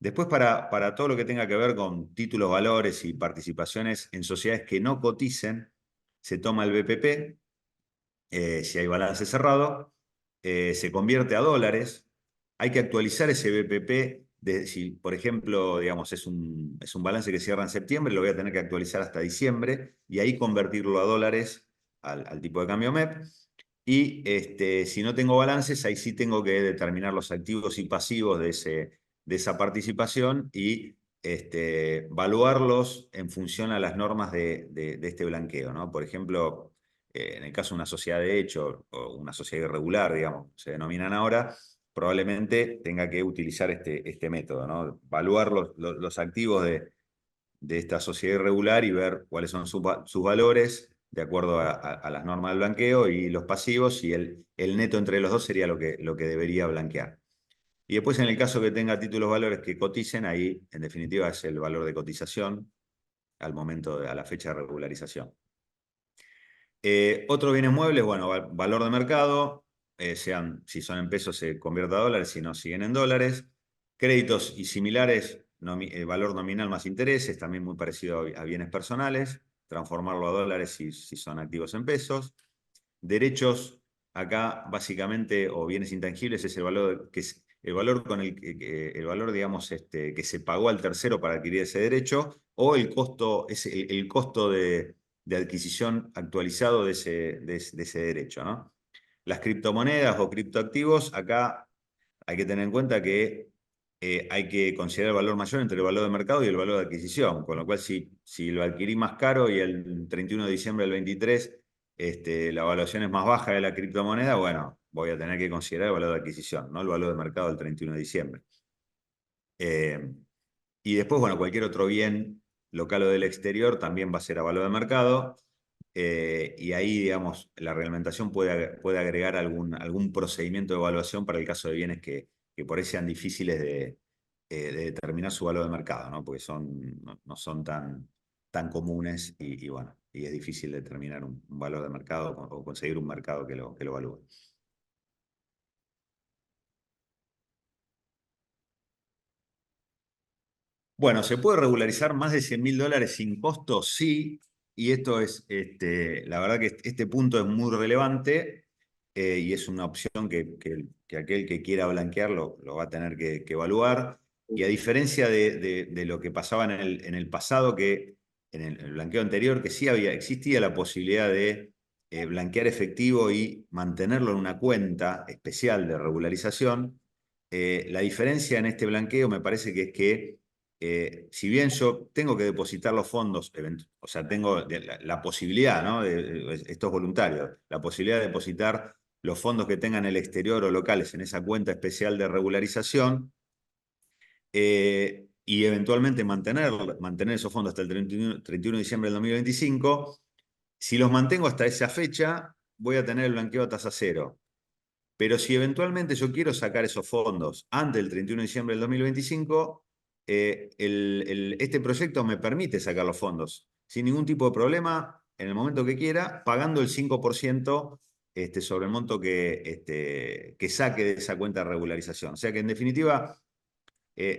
[SPEAKER 4] Después, para todo lo que tenga que ver con títulos, valores y participaciones en sociedades que no coticen, se toma el BPP, si hay balance cerrado, se convierte a dólares, hay que actualizar ese BPP, si por ejemplo, digamos, es un balance que cierra en septiembre, lo voy a tener que actualizar hasta diciembre, y ahí convertirlo a dólares al tipo de cambio MEP. Y si no tengo balances, ahí sí tengo que determinar los activos y pasivos de esa participación y evaluarlos en función a las normas de este blanqueo, ¿no? Por ejemplo, en el caso de una sociedad de hecho o una sociedad irregular, digamos, se denominan ahora, probablemente tenga que utilizar este método, ¿no? Evaluar los activos de esta sociedad irregular y ver cuáles son sus valores de acuerdo a las normas del blanqueo y los pasivos, y el neto entre los dos sería lo que debería blanquear. Y después, en el caso que tenga títulos valores que coticen, ahí en definitiva es el valor de cotización al momento, a la fecha de regularización. Otros bienes muebles, bueno, valor de mercado, si son en pesos se convierte a dólares, si no siguen en dólares. Créditos y similares, valor nominal más intereses, también muy parecido a bienes personales, transformarlo a dólares si son activos en pesos. Derechos, acá básicamente, o bienes intangibles, es el valor con el valor, digamos, que se pagó al tercero para adquirir ese derecho, o el costo, el costo de adquisición actualizado de ese derecho, ¿no? Las criptomonedas o criptoactivos, acá hay que tener en cuenta que hay que considerar el valor mayor entre el valor de mercado y el valor de adquisición, con lo cual si lo adquirí más caro y el 31 de diciembre del 23 la evaluación es más baja de la criptomoneda, bueno, voy a tener que considerar el valor de adquisición, no el valor de mercado del 31 de diciembre. Y después, bueno, cualquier otro bien local o del exterior también va a ser a valor de mercado. Y ahí, digamos, la reglamentación puede agregar algún procedimiento de evaluación para el caso de bienes que por ahí sean difíciles de determinar su valor de mercado, ¿no? Porque no son tan comunes y bueno, y es difícil determinar un valor de mercado o conseguir un mercado que lo evalúe. Bueno, ¿se puede regularizar más de $100.000 sin costo? Sí, y esto es, la verdad que este punto es muy relevante y es una opción que aquel que quiera blanquearlo lo va a tener que evaluar. Y a diferencia de lo que pasaba en el pasado, que en el blanqueo anterior, que sí existía la posibilidad de blanquear efectivo y mantenerlo en una cuenta especial de regularización, la diferencia en este blanqueo me parece que es que si bien yo tengo que depositar los fondos, o sea, tengo la posibilidad, ¿no? Esto es voluntario, la posibilidad de depositar los fondos que tengan en el exterior o locales en esa cuenta especial de regularización y eventualmente mantener esos fondos hasta el 31 de diciembre del 2025, si los mantengo hasta esa fecha, voy a tener el blanqueo a tasa cero. Pero si eventualmente yo quiero sacar esos fondos antes del 31 de diciembre del 2025, este proyecto me permite sacar los fondos sin ningún tipo de problema, en el momento que quiera, pagando el 5% sobre el monto que saque de esa cuenta de regularización. O sea que en definitiva,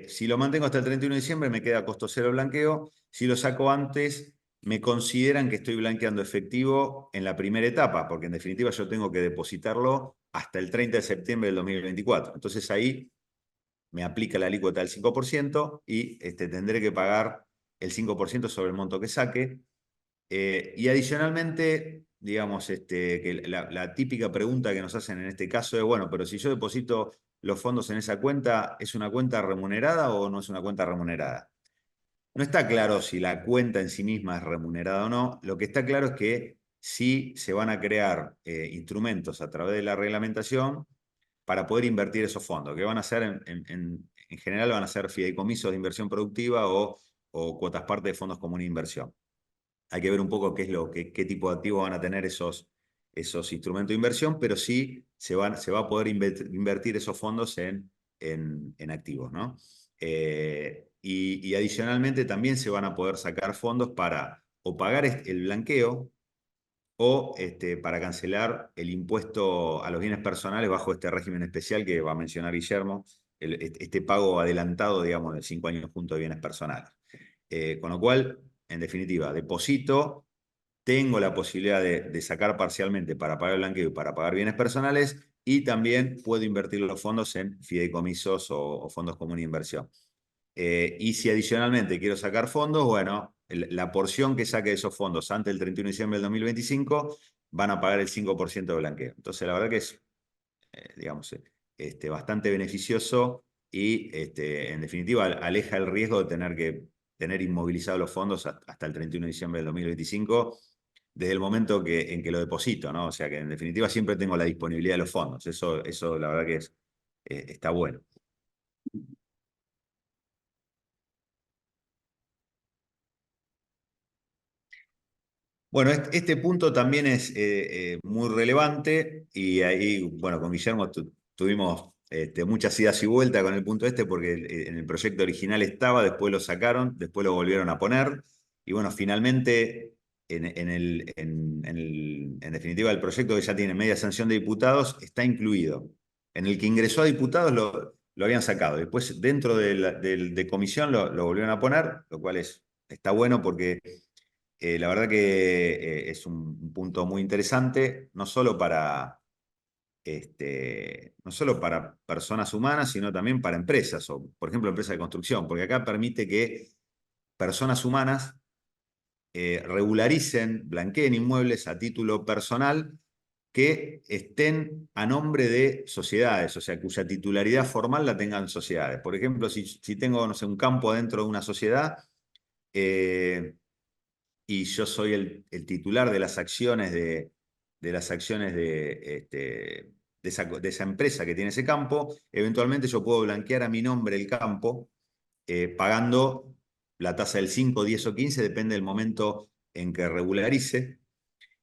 [SPEAKER 4] si lo mantengo hasta el 31 de diciembre me queda costo cero el blanqueo. Si lo saco antes, me consideran que estoy blanqueando efectivo en la primera etapa, porque en definitiva yo tengo que depositarlo hasta el 30 de septiembre del 2024. Entonces ahí me aplica la alícuota del 5% y tendré que pagar el 5% sobre el monto que saque. Y adicionalmente, digamos, que la típica pregunta que nos hacen en este caso es, bueno, pero si yo deposito los fondos en esa cuenta, ¿es una cuenta remunerada o no es una cuenta remunerada? No está claro si la cuenta en sí misma es remunerada o no. Lo que está claro es que sí se van a crear instrumentos a través de la reglamentación para poder invertir esos fondos, que van a ser, en general van a ser fideicomisos de inversión productiva o cuotas parte de fondos comunes de inversión. Hay que ver un poco qué tipo de activos van a tener esos instrumentos de inversión, pero sí se va a poder invertir esos fondos en activos, ¿no? Y adicionalmente también se van a poder sacar fondos para o pagar el blanqueo o para cancelar el impuesto a los bienes personales bajo este régimen especial que va a mencionar Guillermo, este pago adelantado, digamos, de 5 años juntos de bienes personales. Con lo cual, en definitiva, deposito, tengo la posibilidad de sacar parcialmente para pagar el blanqueo y para pagar bienes personales, y también puedo invertir los fondos en fideicomisos o fondos comunes de inversión. Y si adicionalmente quiero sacar fondos, bueno, la porción que saque de esos fondos antes del 31 de diciembre del 2025 van a pagar el 5% de blanqueo. Entonces, la verdad que es, digamos, bastante beneficioso y, en definitiva, aleja el riesgo de tener que tener inmovilizados los fondos hasta el 31 de diciembre del 2025, desde el momento en que lo deposito, ¿no? O sea que, en definitiva, siempre tengo la disponibilidad de los fondos. Eso la verdad que está bueno. Bueno, este punto también es muy relevante y ahí, bueno, con Guillermo tuvimos muchas idas y vueltas con el punto porque en el proyecto original estaba, después lo sacaron, después lo volvieron a poner y bueno, finalmente, en definitiva, el proyecto que ya tiene media sanción de diputados está incluido. En el que ingresó a diputados lo habían sacado. Después, dentro de comisión lo volvieron a poner, lo cual está bueno porque la verdad que es un punto muy interesante, no solo para personas humanas, sino también para empresas, o por ejemplo empresas de construcción, porque acá permite que personas humanas regularicen, blanqueen inmuebles a título personal que estén a nombre de sociedades, o sea, cuya titularidad formal la tengan sociedades. Por ejemplo, si tengo, no sé, un campo dentro de una sociedad, y yo soy el titular de las acciones de esa empresa que tiene ese campo, eventualmente yo puedo blanquear a mi nombre el campo, pagando la tasa del 5, 10 o 15, depende del momento en que regularice.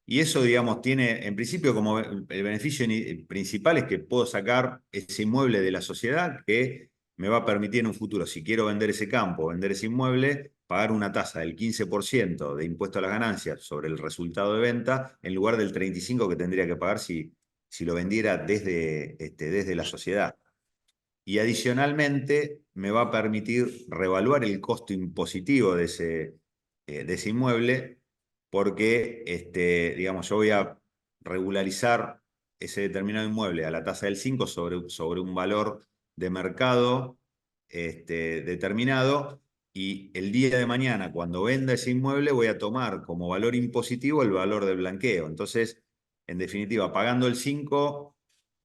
[SPEAKER 4] Y eso, digamos, tiene en principio como el beneficio principal es que puedo sacar ese inmueble de la sociedad, que me va a permitir en un futuro, si quiero vender ese campo o vender ese inmueble, pagar una tasa del 15% de impuesto a las ganancias sobre el resultado de venta, en lugar del 35% que tendría que pagar si lo vendiera desde la sociedad. Y adicionalmente me va a permitir revaluar el costo impositivo de ese inmueble, porque digamos, yo voy a regularizar ese determinado inmueble a la tasa del 5 sobre un valor de mercado determinado, y el día de mañana, cuando venda ese inmueble, voy a tomar como valor impositivo el valor del blanqueo. Entonces, en definitiva, pagando el 5,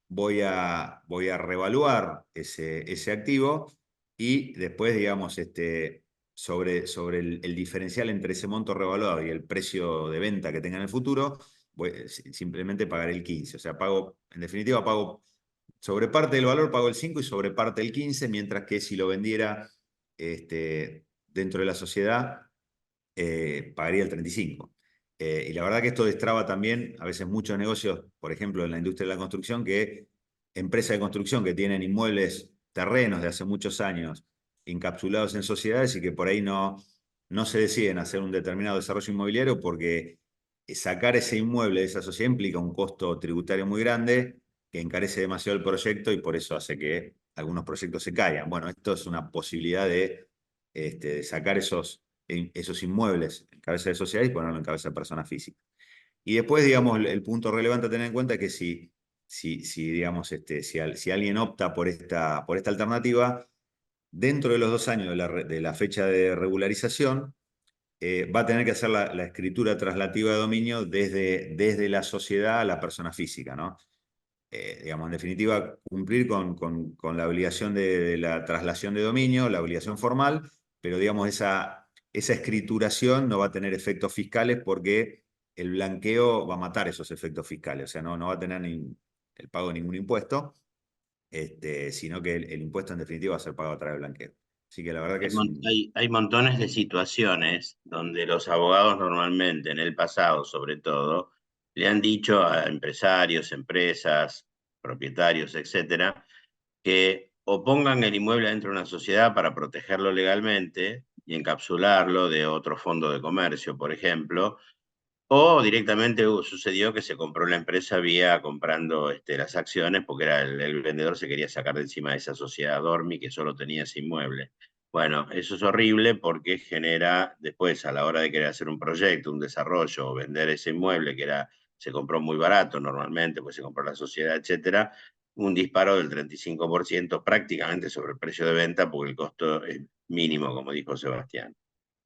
[SPEAKER 4] voy a revaluar ese activo, y después, digamos, sobre el diferencial entre ese monto revaluado y el precio de venta que tenga en el futuro, simplemente pagaré el 15. O sea, en definitiva, pago sobre parte del valor, pago el 5 y sobre parte el 15, mientras que si lo vendiera dentro de la sociedad, pagaría el 35. Y la verdad que esto destraba también a veces muchos negocios, por ejemplo, en la industria de la construcción, que empresas de construcción que tienen inmuebles, terrenos de hace muchos años, encapsulados en sociedades, y que por ahí no se deciden hacer un determinado desarrollo inmobiliario porque sacar ese inmueble de esa sociedad implica un costo tributario muy grande que encarece demasiado el proyecto y por eso hace que algunos proyectos se caigan. Bueno, esto es una posibilidad de sacar esos inmuebles en cabeza de sociedad y ponerlo en cabeza de persona física. Y después, digamos, el punto relevante a tener en cuenta es que digamos, si alguien opta por esta alternativa, dentro de los 2 años de la fecha de regularización, va a tener que hacer la escritura traslativa de dominio desde la sociedad a la persona física, ¿no? Digamos, en definitiva, cumplir con la obligación de la traslación de dominio, la obligación formal, pero digamos, esa escrituración no va a tener efectos fiscales porque el blanqueo va a matar esos efectos fiscales, o sea, no va a tener el pago de ningún impuesto. sino que el impuesto en definitiva va a ser pagado a través del blanqueo. Así que la verdad que es
[SPEAKER 3] Hay montones de situaciones donde los abogados normalmente, en el pasado sobre todo, le han dicho a empresarios, empresas, propietarios, etcétera, que o pongan el inmueble dentro de una sociedad para protegerlo legalmente y encapsularlo de otro fondo de comercio, por ejemplo, o directamente sucedió que se compró la empresa vía comprando las acciones porque era el vendedor se quería sacar de encima de esa sociedad Dormi que solo tenía ese inmueble. Bueno, eso es horrible porque genera después a la hora de querer hacer un proyecto, un desarrollo o vender ese inmueble que se compró muy barato normalmente, pues se compró la sociedad, etcétera, un disparo del 35% prácticamente sobre el precio de venta porque el costo es mínimo, como dijo Sebastián.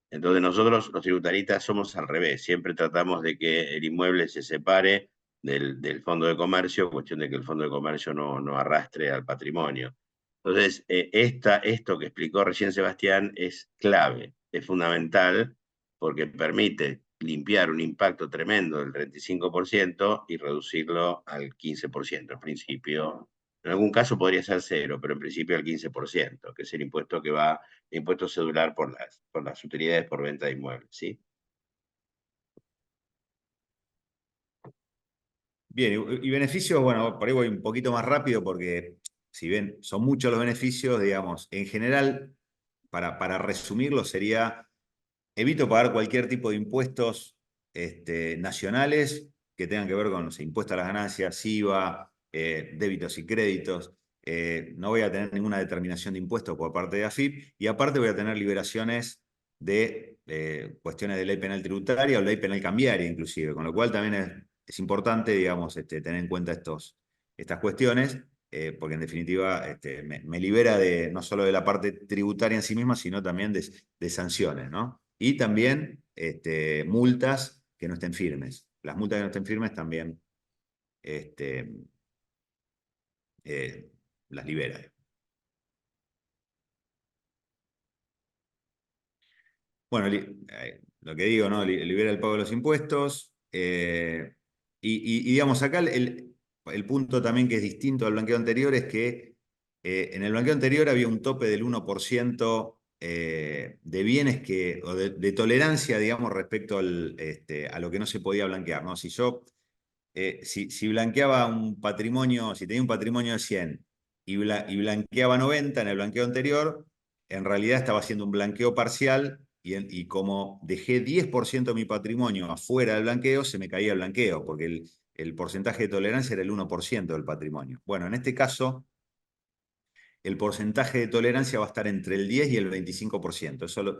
[SPEAKER 3] Entonces nosotros los tributaristas somos al revés, siempre tratamos de que el inmueble se separe del fondo de comercio, cuestión de que el fondo de comercio no arrastre al patrimonio. Entonces, esto que explicó recién Sebastián es clave, es fundamental, porque permite limpiar un impacto tremendo del 35% y reducirlo al 15%, en principio. En algún caso podría ser cero, pero en principio al 15%, que es el impuesto que va impuesto cedular por las utilidades por venta de inmuebles, ¿sí?
[SPEAKER 4] bien. Y beneficios, bueno, por ahí voy un poquito más rápido porque si bien son muchos los beneficios, digamos, en general, para resumirlo sería, evito pagar cualquier tipo de impuestos nacionales que tengan que ver con los impuestos a las ganancias, IVA, débitos y créditos. No voy a tener ninguna determinación de impuestos por parte de AFIP y aparte voy a tener liberaciones de cuestiones de ley penal tributaria o ley penal cambiaria inclusive, con lo cual también es importante, digamos, tener en cuenta estas cuestiones, porque en definitiva me libera no solo de la parte tributaria en sí misma, sino también de sanciones, ¿no? Y también multas que no estén firmes. Las multas que no estén firmes también las libera. Bueno, lo que digo, ¿no? Libera el pago de los impuestos. Y digamos, acá el punto también que es distinto al blanqueo anterior es que en el blanqueo anterior había un tope del 1% de bienes o de tolerancia, digamos, respecto a lo que no se podía blanquear, ¿no? Si blanqueaba un patrimonio, si tenía un patrimonio de 100 y blanqueaba 90 en el blanqueo anterior, en realidad estaba haciendo un blanqueo parcial y como dejé 10% de mi patrimonio afuera del blanqueo, se me caía el blanqueo, porque el porcentaje de tolerancia era el 1% del patrimonio. Bueno, en este caso, el porcentaje de tolerancia va a estar entre el 10 y el 25%. Eso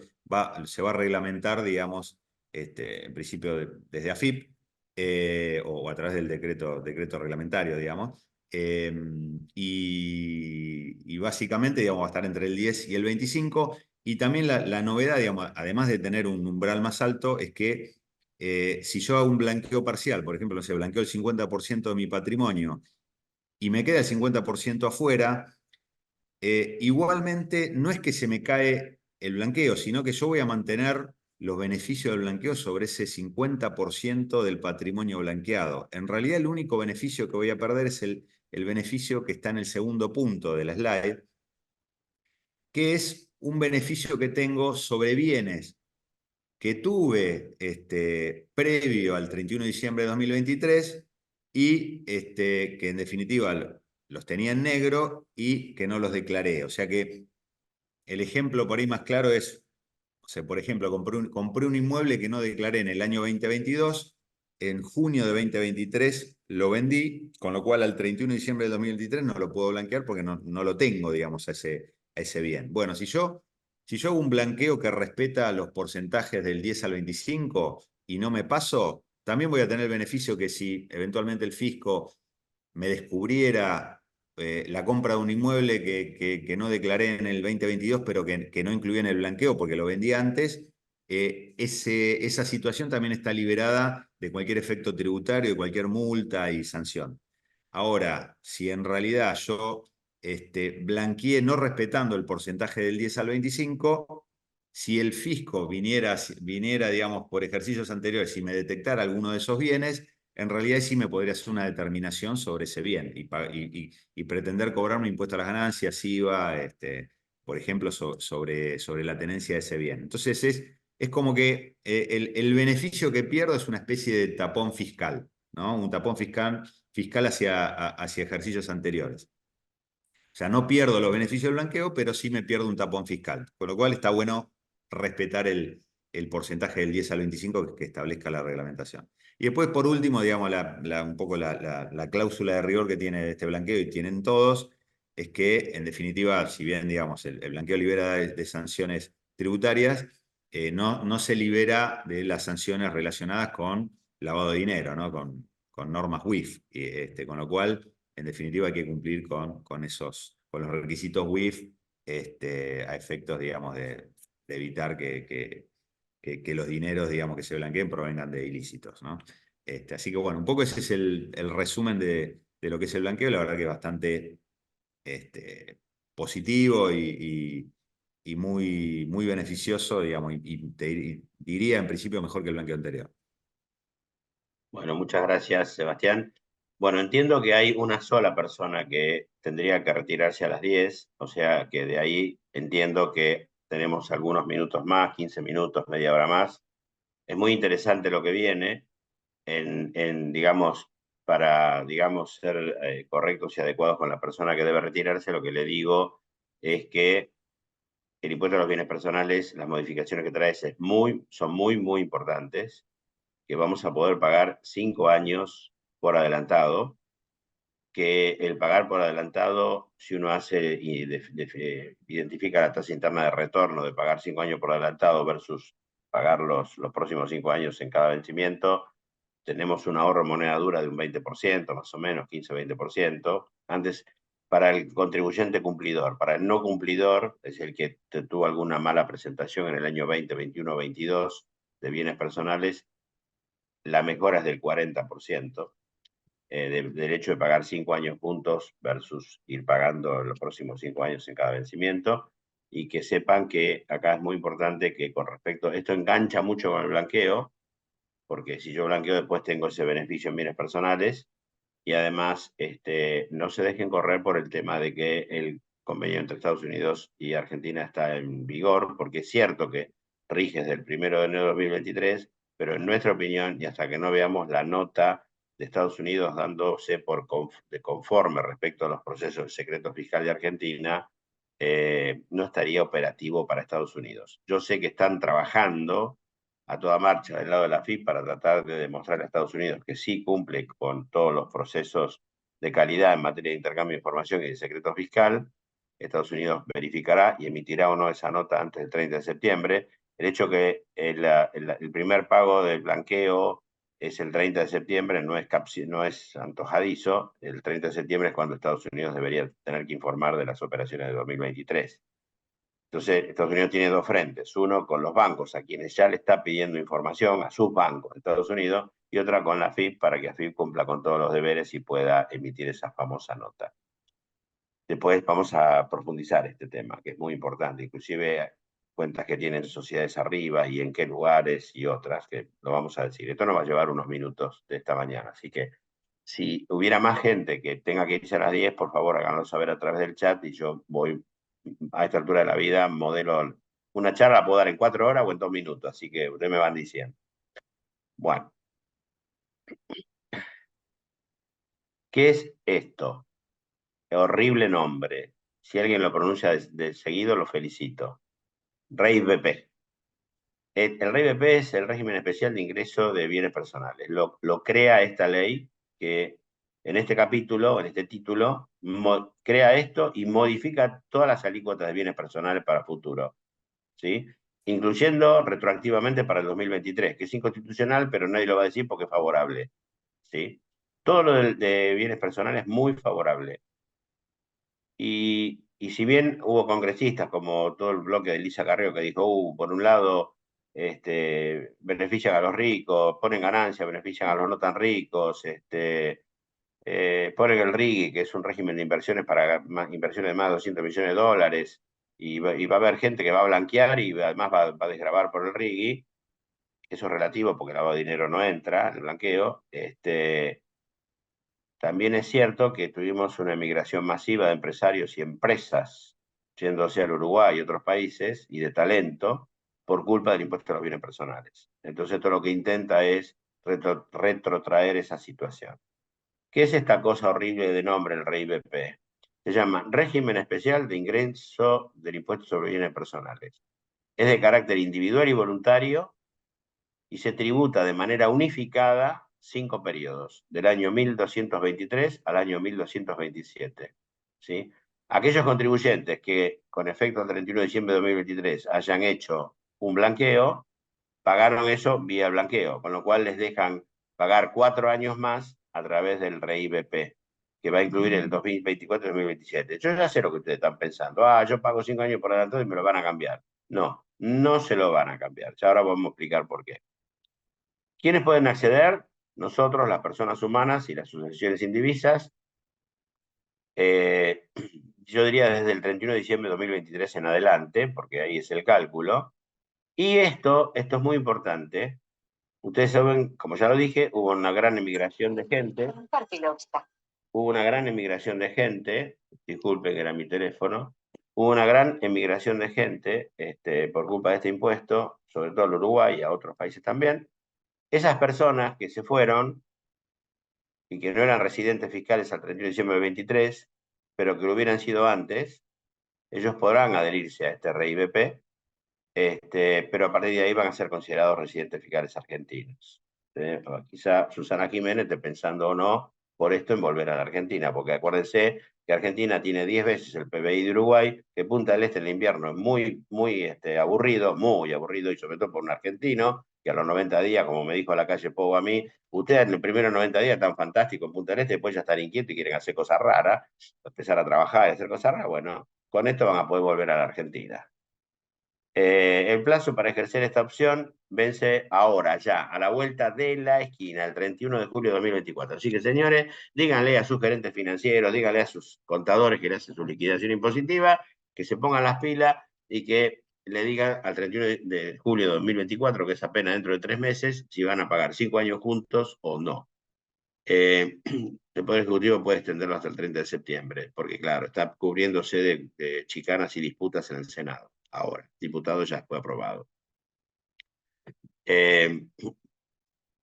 [SPEAKER 4] se va a reglamentar, digamos, en principio desde AFIP o a través del decreto reglamentario, digamos. Y básicamente, digamos, va a estar entre el 10 y el 25%. Y también la novedad, digamos, además de tener un umbral más alto, es que si yo hago un blanqueo parcial, por ejemplo, no sé, blanqueo el 50% de mi patrimonio y me queda el 50% afuera, igualmente, no es que se me cae el blanqueo, sino que yo voy a mantener los beneficios del blanqueo sobre ese 50% del patrimonio blanqueado. En realidad, el único beneficio que voy a perder es el beneficio que está en el segundo punto de la slide, que es un beneficio que tengo sobre bienes que tuve previo al 31 de diciembre de 2023 y que en definitiva los tenía en negro y que no los declaré. O sea que el ejemplo por ahí más claro es, o sea, por ejemplo, compré un inmueble que no declaré en el año 2022, en junio de 2023 lo vendí, con lo cual al 31 de diciembre de 2023 no lo puedo blanquear porque no lo tengo, digamos, a ese bien. Bueno, si yo hago un blanqueo que respeta los porcentajes del 10 al 25 y no me paso, también voy a tener el beneficio que si eventualmente el fisco me descubriera la compra de un inmueble que no declaré en el 2022, pero que no incluía en el blanqueo porque lo vendí antes, esa situación también está liberada de cualquier efecto tributario, de cualquier multa y sanción. Ahora, si en realidad yo blanqueé no respetando el porcentaje del 10 al 25, si el fisco viniera, digamos, por ejercicios anteriores y me detectara alguno de esos bienes, en realidad sí me podría hacer una determinación sobre ese bien y pretender cobrar un impuesto a las ganancias, IVA, por ejemplo, sobre la tenencia de ese bien. Entonces es como que el beneficio que pierdo es una especie de tapón fiscal, ¿no? Un tapón fiscal hacia ejercicios anteriores. O sea, no pierdo los beneficios del blanqueo, pero sí me pierdo un tapón fiscal. Con lo cual está bueno respetar el porcentaje del 10 al 25 que establezca la reglamentación. Y después, por último, digamos, un poco la cláusula de rigor que tiene este blanqueo y tienen todos, es que, en definitiva, si bien, digamos, el blanqueo libera de sanciones tributarias, no se libera de las sanciones relacionadas con lavado de dinero, ¿no? Con normas WIF. Con lo cual, en definitiva, hay que cumplir con los requisitos WIF a efectos, digamos, de evitar que los dineros, digamos, que se blanqueen provengan de ilícitos, ¿no? Así que, bueno, un poco ese es el resumen de lo que es el blanqueo. La verdad que es bastante positivo y muy beneficioso, digamos, y diría en principio mejor que el blanqueo anterior.
[SPEAKER 3] Bueno, muchas gracias, Sebastián. Bueno, entiendo que hay una sola persona que tendría que retirarse a las 10, o sea que de ahí entiendo que tenemos algunos minutos más, 15 minutos, media hora más. Es muy interesante lo que viene digamos, para, digamos, ser correctos y adecuados con la persona que debe retirarse. Lo que le digo es que el impuesto a los bienes personales, las modificaciones que trae son muy importantes, que vamos a poder pagar 5 años por adelantado, que el pagar por adelantado, si uno hace y identifica la tasa interna de retorno de pagar 5 años por adelantado versus pagar los próximos 5 años en cada vencimiento, tenemos un ahorro en moneda dura de un 20%, más o menos, 15-20%. Antes, para el contribuyente cumplidor. Para el no cumplidor, es el que tuvo alguna mala presentación en el año 20, 21, 22 de bienes personales, la mejora es del 40%. Del hecho de pagar 5 años juntos versus ir pagando los próximos 5 años en cada vencimiento. Y que sepan que acá es muy importante que con respecto, esto engancha mucho con el blanqueo, porque si yo blanqueo después tengo ese beneficio en bienes personales, y además no se dejen correr por el tema de que el convenio entre Estados Unidos y Argentina está en vigor, porque es cierto que rige desde el 1 de enero de 2023, pero en nuestra opinión, y hasta que no veamos la nota de Estados Unidos dándose de conforme respecto a los procesos de secreto fiscal de Argentina, no estaría operativo para Estados Unidos. Yo sé que están trabajando a toda marcha del lado de la FIP para tratar de demostrar a Estados Unidos que sí cumple con todos los procesos de calidad en materia de intercambio de información y de secreto fiscal. Estados Unidos verificará y emitirá o no esa nota antes del 30 de septiembre. El hecho que el primer pago del blanqueo es el 30 de septiembre no es antojadizo. El 30 de septiembre es cuando Estados Unidos debería tener que informar de las operaciones de 2023. Entonces, Estados Unidos tiene dos frentes. Uno con los bancos, a quienes ya le está pidiendo información, a sus bancos de Estados Unidos, y otra con la FIP, para que la FIP cumpla con todos los deberes y pueda emitir esa famosa nota. Después vamos a profundizar este tema, que es muy importante, inclusive cuentas que tienen sociedades arriba y en qué lugares y otras, que lo vamos a decir. Esto nos va a llevar unos minutos de esta mañana, así que si hubiera más gente que tenga que irse a las 10, por favor háganlo saber a través del chat y yo voy a esta altura de la vida, modelo una charla, puedo dar en 4 horas o en 2 minutos, así que ustedes me van diciendo. Bueno, ¿qué es esto? Horrible nombre. Si alguien lo pronuncia de seguido, lo felicito. REI BP. El REI BP es el régimen especial de ingreso de bienes personales. Lo crea esta ley que en este capítulo, en este título, crea esto y modifica todas las alícuotas de bienes personales para futuro, ¿sí? Incluyendo retroactivamente para el 2023, que es inconstitucional, pero nadie lo va a decir porque es favorable, ¿sí? Todo lo de bienes personales es muy favorable. Y si bien hubo congresistas como todo el bloque de Elisa Carrió que dijo, por un lado, benefician a los ricos, ponen ganancias, benefician a los no tan ricos, ponen el RIGI, que es un régimen de inversiones para inversiones de más de 200 millones de dólares, y va a haber gente que va a blanquear y además va a desgravar por el RIGI. eso es relativo porque el lavado de dinero no entra, el blanqueo, también es cierto que tuvimos una emigración masiva de empresarios y empresas yéndose al Uruguay y otros países, y de talento, por culpa del impuesto a los bienes personales. Entonces, esto lo que intenta es retrotraer esa situación. ¿Qué es esta cosa horrible de nombre, el RIBP? Se llama Régimen Especial de Ingreso del Impuesto sobre Bienes Personales. Es de carácter individual y voluntario y se tributa de manera unificada 5 periodos, del año 1223 al año 1227. ¿Sí? Aquellos contribuyentes que con efecto al 31 de diciembre de 2023 hayan hecho un blanqueo, pagaron eso vía blanqueo, con lo cual les dejan pagar 4 años más a través del RIBP, que va a incluir el 2024 y 2027. Yo ya sé lo que ustedes están pensando. Yo pago 5 años por adelantado y me lo van a cambiar. No, no se lo van a cambiar. Ya ahora vamos a explicar por qué. ¿Quiénes pueden acceder? Nosotros, las personas humanas y las sucesiones indivisas. Yo diría desde el 31 de diciembre de 2023 en adelante, porque ahí es el cálculo. Y esto es muy importante. Ustedes saben, como ya lo dije, hubo una gran emigración de gente. Hubo una gran emigración de gente. Disculpen que era mi teléfono. Hubo una gran emigración de gente por culpa de este impuesto, sobre todo al Uruguay y a otros países también. Esas personas que se fueron y que no eran residentes fiscales al 31 de diciembre del 23, pero que lo hubieran sido antes, ellos podrán adherirse a este RIBP, pero a partir de ahí van a ser considerados residentes fiscales argentinos. Quizá Susana Jiménez esté pensando o no por esto en volver a la Argentina, porque acuérdense que Argentina tiene 10 veces el PBI de Uruguay, que Punta del Este en el invierno es muy aburrido, y sobre todo por un argentino, que a los 90 días, como me dijo la calle Pogo a mí, ustedes en los primeros 90 días están fantásticos en Punta del Este, después ya están inquietos y quieren hacer cosas raras, empezar a trabajar y hacer cosas raras. Bueno, con esto van a poder volver a la Argentina. El plazo para ejercer esta opción vence ahora, ya, a la vuelta de la esquina, el 31 de julio de 2024. Así que, señores, díganle a sus gerentes financieros, díganle a sus contadores que le hacen su liquidación impositiva, que se pongan las pilas y que le digan al 31 de julio de 2024, que es apenas dentro de 3 meses, si van a pagar 5 años juntos o no. El Poder Ejecutivo puede extenderlo hasta el 30 de septiembre, porque, claro, está cubriéndose de chicanas y disputas en el Senado. Ahora, diputado ya fue aprobado.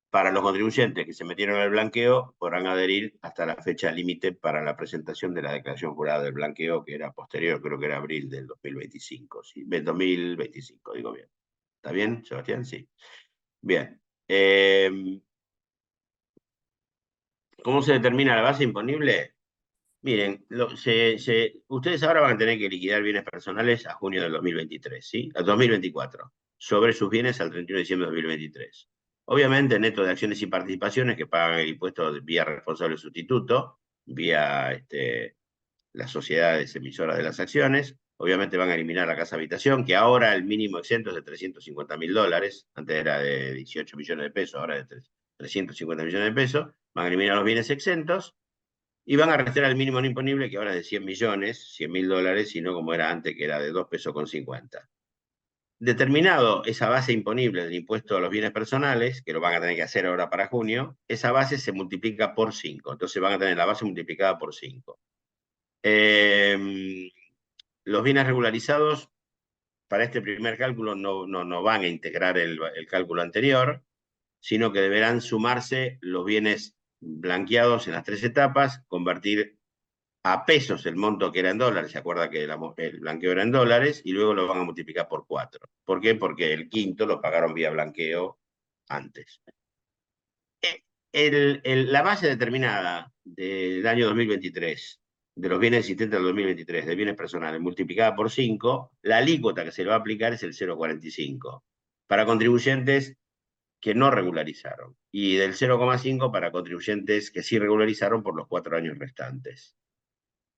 [SPEAKER 3] Para los contribuyentes que se metieron en el blanqueo, podrán adherir hasta la fecha límite para la presentación de la declaración jurada del blanqueo, que era posterior, creo que era abril del 2025. ¿Sí? 2025, digo bien. ¿Está bien, Sebastián? Sí. Bien. ¿Cómo se determina la base imponible? Miren, ustedes ahora van a tener que liquidar bienes personales a junio del 2023, ¿sí? A 2024, sobre sus bienes al 31 de diciembre de 2023. Obviamente, neto de acciones y participaciones que pagan el impuesto vía responsable sustituto, vía las sociedades emisoras de las acciones. Obviamente van a eliminar la casa habitación, que ahora el mínimo exento es de $350.000, antes era de 18 millones de pesos, ahora es de 350 millones de pesos. Van a eliminar los bienes exentos y van a restar el mínimo no imponible, que ahora es de 100 millones, $100.000, y no como era antes, que era de 2,50 pesos. Determinado esa base imponible del impuesto a los bienes personales, que lo van a tener que hacer ahora para junio, esa base se multiplica por 5. Entonces van a tener la base multiplicada por 5. Los bienes regularizados, para este primer cálculo, no van a integrar el cálculo anterior, sino que deberán sumarse los bienes blanqueados en las 3 etapas, convertir a pesos el monto que era en dólares, se acuerda que el blanqueo era en dólares, y luego lo van a multiplicar por 4. ¿Por qué? Porque el quinto lo pagaron vía blanqueo antes. La base determinada del año 2023, de los bienes existentes del 2023, de bienes personales, multiplicada por 5, la alícuota que se le va a aplicar es el 0,45 para contribuyentes que no regularizaron, y del 0,5 para contribuyentes que sí regularizaron por los 4 años restantes.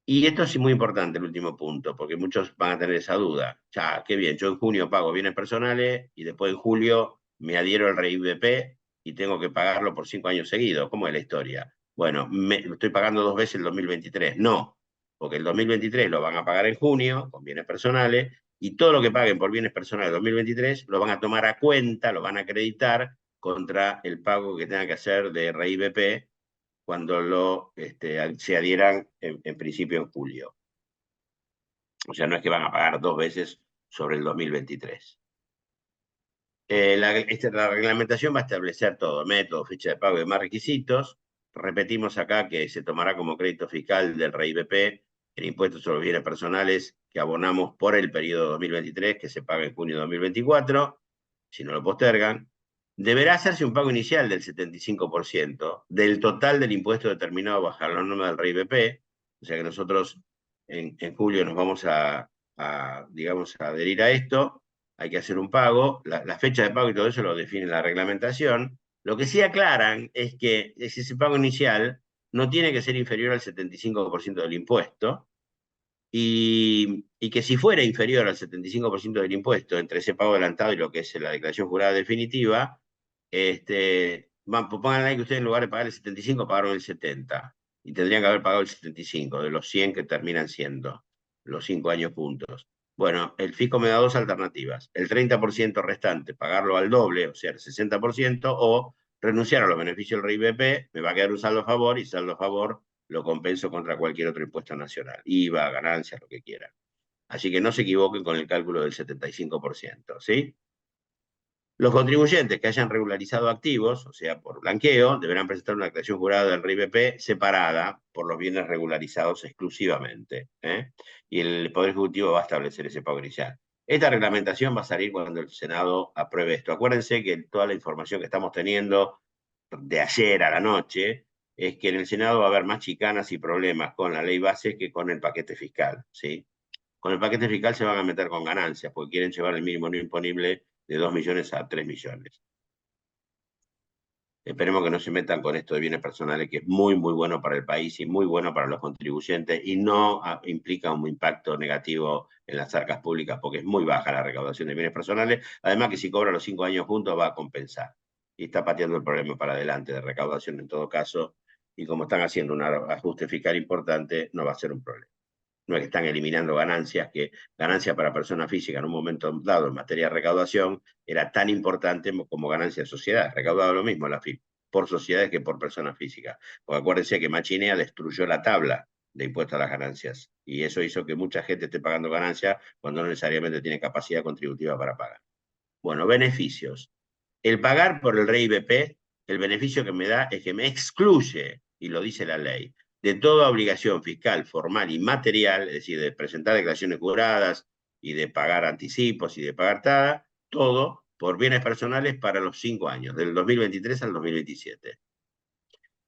[SPEAKER 3] Y esto es muy importante, el último punto, porque muchos van a tener esa duda. Ya, qué bien, yo en junio pago bienes personales y después en julio me adhiero al RIBP y tengo que pagarlo por 5 años seguidos. ¿Cómo es la historia? Bueno, lo estoy pagando 2 veces el 2023. No, porque el 2023 lo van a pagar en junio con bienes personales y todo lo que paguen por bienes personales 2023 lo van a tomar a cuenta, lo van a acreditar contra el pago que tengan que hacer de RIBP cuando se adhieran en principio en julio. O sea, no es que van a pagar 2 veces sobre el 2023. La reglamentación va a establecer todo, método, fecha de pago y demás requisitos. Repetimos acá que se tomará como crédito fiscal del RIBP el impuesto sobre los bienes personales que abonamos por el periodo 2023, que se paga en junio de 2024, si no lo postergan. Deberá hacerse un pago inicial del 75% del total del impuesto determinado bajo la norma del RIBP, o sea que nosotros en julio nos vamos digamos, a adherir a esto. Hay que hacer un pago, la fecha de pago y todo eso lo define la reglamentación. Lo que sí aclaran es que ese pago inicial no tiene que ser inferior al 75% del impuesto, y que si fuera inferior al 75% del impuesto entre ese pago adelantado y lo que es la declaración jurada definitiva, pongan ahí que ustedes en lugar de pagar el 75 pagaron el 70, y tendrían que haber pagado el 75 de los 100 que terminan siendo los 5 años puntos. Bueno, el fisco me da 2 alternativas. El 30% restante, pagarlo al doble, o sea, el 60%, o renunciar a los beneficios del RIBP, me va a quedar un saldo a favor, y saldo a favor lo compenso contra cualquier otro impuesto nacional, IVA, ganancias, lo que quieran. Así que no se equivoquen con el cálculo del 75%, ¿sí? Los contribuyentes que hayan regularizado activos, o sea, por blanqueo, deberán presentar una declaración jurada del RIBP separada por los bienes regularizados exclusivamente, ¿eh? Y el Poder Ejecutivo va a establecer ese pago inicial. Esta reglamentación va a salir cuando el Senado apruebe esto. Acuérdense que toda la información que estamos teniendo de ayer a la noche es que en el Senado va a haber más chicanas y problemas con la ley base que con el paquete fiscal, ¿sí? Con el paquete fiscal se van a meter con ganancias, porque quieren llevar el mínimo no imponible de 2 millones a 3 millones. Esperemos que no se metan con esto de bienes personales, que es muy, muy bueno para el país y muy bueno para los contribuyentes, y no implica un impacto negativo en las arcas públicas, porque es muy baja la recaudación de bienes personales. Además que si cobra los 5 años juntos va a compensar. Y está pateando el problema para adelante de recaudación en todo caso. Y como están haciendo un ajuste fiscal importante, no va a ser un problema. No es que están eliminando ganancias, que ganancia para persona física en un momento dado en materia de recaudación era tan importante como ganancia de sociedad. Recaudado lo mismo la FIP por sociedades que por personas físicas. Porque acuérdense que Machinea destruyó la tabla de impuestos a las ganancias, y eso hizo que mucha gente esté pagando ganancias cuando no necesariamente tiene capacidad contributiva para pagar. Bueno, beneficios. El pagar por el RIBP, el beneficio que me da es que me excluye, y lo dice la ley, de toda obligación fiscal, formal y material, es decir, de presentar declaraciones juradas y de pagar anticipos y de pagar todo por bienes personales para los 5 años, del 2023 al 2027.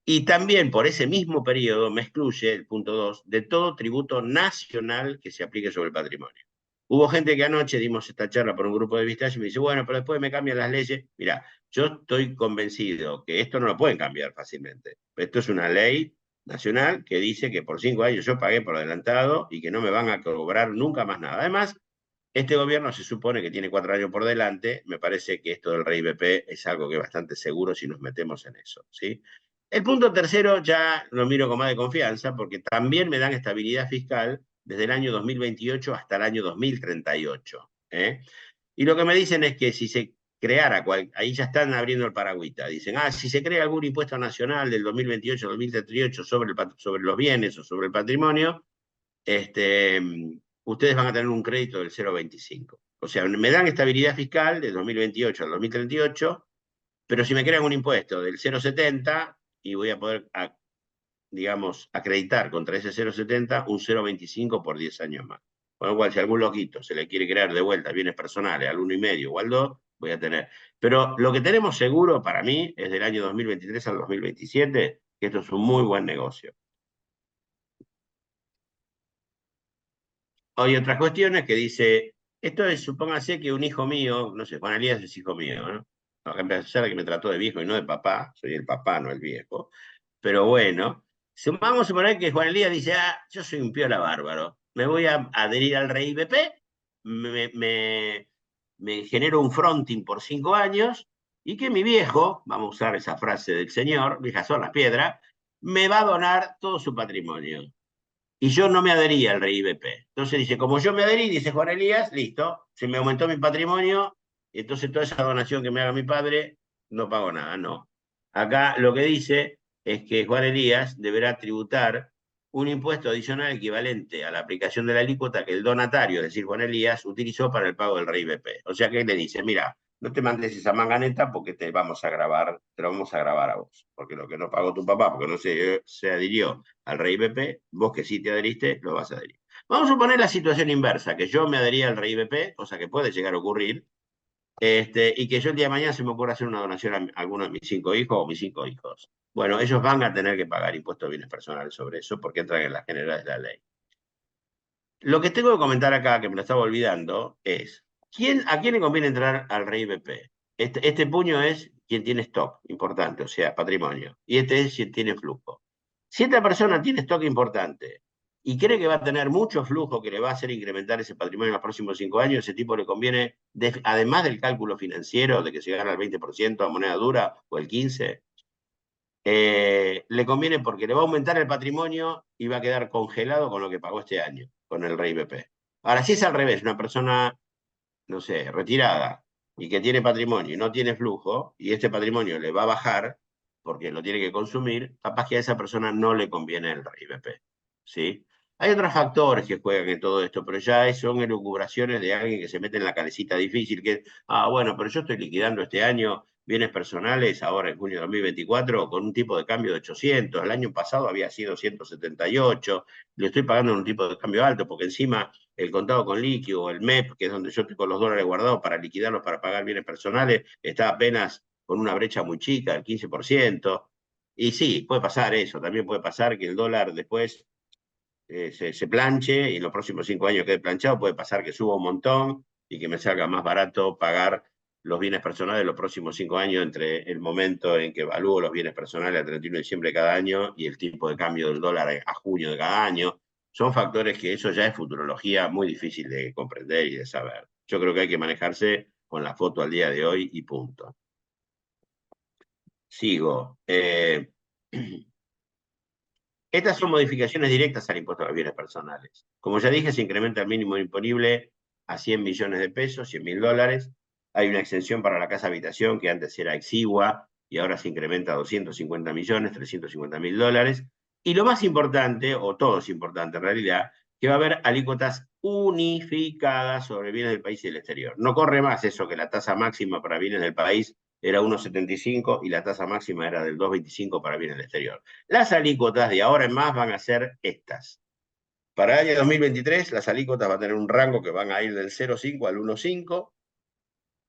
[SPEAKER 3] Y también por ese mismo periodo me excluye, el punto 2, de todo tributo nacional que se aplique sobre el patrimonio. Hubo gente que anoche dimos esta charla por un grupo de vistas y me dice, bueno, pero después me cambian las leyes. Mira, yo estoy convencido que esto no lo pueden cambiar fácilmente. Esto es una ley nacional que dice que por 5 años yo pagué por adelantado y que no me van a cobrar nunca más nada. Además, este gobierno se supone que tiene 4 años por delante. Me parece que esto del RIBP es algo que es bastante seguro si nos metemos en eso, ¿sí? El punto tercero ya lo miro con más de confianza, porque también me dan estabilidad fiscal desde el año 2028 hasta el año 2038. Y lo que me dicen es que si se creara, ahí ya están abriendo el paragüita, dicen, si se crea algún impuesto nacional del 2028 al 2038 sobre los bienes o sobre el patrimonio, ustedes van a tener un crédito del 0,25. O sea, me dan estabilidad fiscal del 2028 al 2038, pero si me crean un impuesto del 0,70, y voy a poder, digamos, acreditar contra ese 0,70 un 0,25 por 10 años más. Con lo cual, si a algún loquito se le quiere crear de vuelta bienes personales al 1,5 o al 2, voy a tener. Pero lo que tenemos seguro para mí es del año 2023 al 2027, que esto es un muy buen negocio. Hay otras cuestiones que dice, esto es, supóngase que un hijo mío, no sé, Juan Elías es hijo mío, ¿no? A pesar de que me trató de viejo y no de papá, soy el papá, no el viejo. Pero bueno, vamos a suponer que Juan Elías dice, yo soy un piola bárbaro, me voy a adherir al RIBP, me genero un fronting por 5 años, y que mi viejo, vamos a usar esa frase del señor, viejas son las piedras, me va a donar todo su patrimonio. y yo no me adhería al RIBP. Entonces dice, como yo me adherí, dice Juan Elías, listo, se me aumentó mi patrimonio, y entonces toda esa donación que me haga mi padre, no pago nada, no. Acá lo que dice es que Juan Elías deberá tributar un impuesto adicional equivalente a la aplicación de la alícuota que el donatario, es decir, Juan Elías, utilizó para el pago del RIBP. O sea que le dice, mira, no te mandes esa manganeta porque te vamos a grabar, te lo vamos a grabar a vos, porque lo que no pagó tu papá, porque no se adhirió al RIBP, vos que sí te adheriste, lo vas a adherir. Vamos a poner la situación inversa, que yo me adhería al RIBP, cosa que puede llegar a ocurrir, y que yo el día de mañana se me ocurra hacer una donación a alguno de mis 5 hijos o mis 5 hijos. Bueno, ellos van a tener que pagar impuestos de bienes personales sobre eso porque entran en las generales de la ley. Lo que tengo que comentar acá, que me lo estaba olvidando, es ¿a quién le conviene entrar al RIBP? Este puño es quien tiene stock importante, o sea, patrimonio, y este es quien tiene flujo. Si esta persona tiene stock importante y cree que va a tener mucho flujo que le va a hacer incrementar ese patrimonio en los próximos 5 años, ese tipo le conviene, además del cálculo financiero de que se gana el 20% a moneda dura o el 15%, le conviene porque le va a aumentar el patrimonio y va a quedar congelado con lo que pagó este año, con el RIBP. Ahora, si es al revés, una persona, no sé, retirada y que tiene patrimonio y no tiene flujo, y este patrimonio le va a bajar porque lo tiene que consumir, capaz que a esa persona no le conviene el RIBP. ¿Sí? Hay otros factores que juegan en todo esto, pero ya son elucubraciones de alguien que se mete en la calecita difícil, que, bueno, pero yo estoy liquidando este año bienes personales ahora en junio de 2024 con un tipo de cambio de 800, el año pasado había sido 178, le estoy pagando en un tipo de cambio alto porque encima el contado con líquido o el MEP, que es donde yo estoy con los dólares guardados para liquidarlos para pagar bienes personales, está apenas con una brecha muy chica, el 15%. Y sí, puede pasar eso, también puede pasar que el dólar después se planche y en los próximos 5 años quede planchado, puede pasar que suba un montón y que me salga más barato pagar los bienes personales los próximos 5 años entre el momento en que evalúo los bienes personales al 31 de diciembre de cada año y el tipo de cambio del dólar a junio de cada año. Son factores que eso ya es futurología muy difícil de comprender y de saber. Yo creo que hay que manejarse con la foto al día de hoy y punto. Sigo. Estas son modificaciones directas al impuesto a los bienes personales. Como ya dije, se incrementa el mínimo imponible a 100 millones de pesos, 100.000 dólares. Hay una exención para la casa habitación que antes era exigua y ahora se incrementa a 250 millones, 350.000 dólares. Y lo más importante, o todo es importante en realidad, que va a haber alícuotas unificadas sobre bienes del país y del exterior. No corre más eso que la tasa máxima para bienes del país era 1,75 y la tasa máxima era del 2,25 para bienes del exterior. Las alícuotas de ahora en más van a ser estas. Para el año 2023, las alícuotas van a tener un rango que van a ir del 0,5 al 1,5.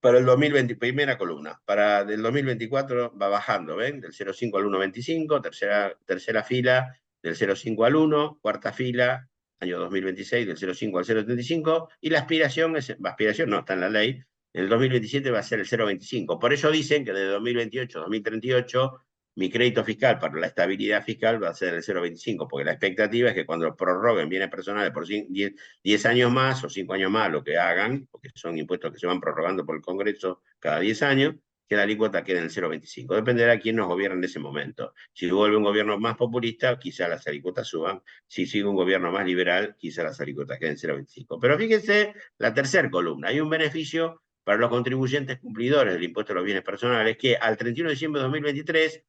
[SPEAKER 3] Para el 2020, primera columna. Para el 2024 va bajando, ¿ven? Del 0,5 al 1,25. Tercera fila, del 0,5 al 1. Cuarta fila, año 2026, del 0,5 al 0,75. Y la aspiración, no está en la ley, en el 2027 va a ser el 0,25. Por eso dicen que de 2028 a 2038 mi crédito fiscal para la estabilidad fiscal va a ser el 0,25, porque la expectativa es que cuando prorroguen bienes personales por 10 años más o 5 años más, lo que hagan, porque son impuestos que se van prorrogando por el Congreso cada 10 años, que la alícuota quede en el 0,25. Dependerá de quién nos gobierne en ese momento. Si vuelve un gobierno más populista, quizá las alícuotas suban. Si sigue un gobierno más liberal, quizá las alícuotas queden en 0,25. Pero fíjense la tercera columna. Hay un beneficio para los contribuyentes cumplidores del impuesto a los bienes personales que al 31 de diciembre de 2023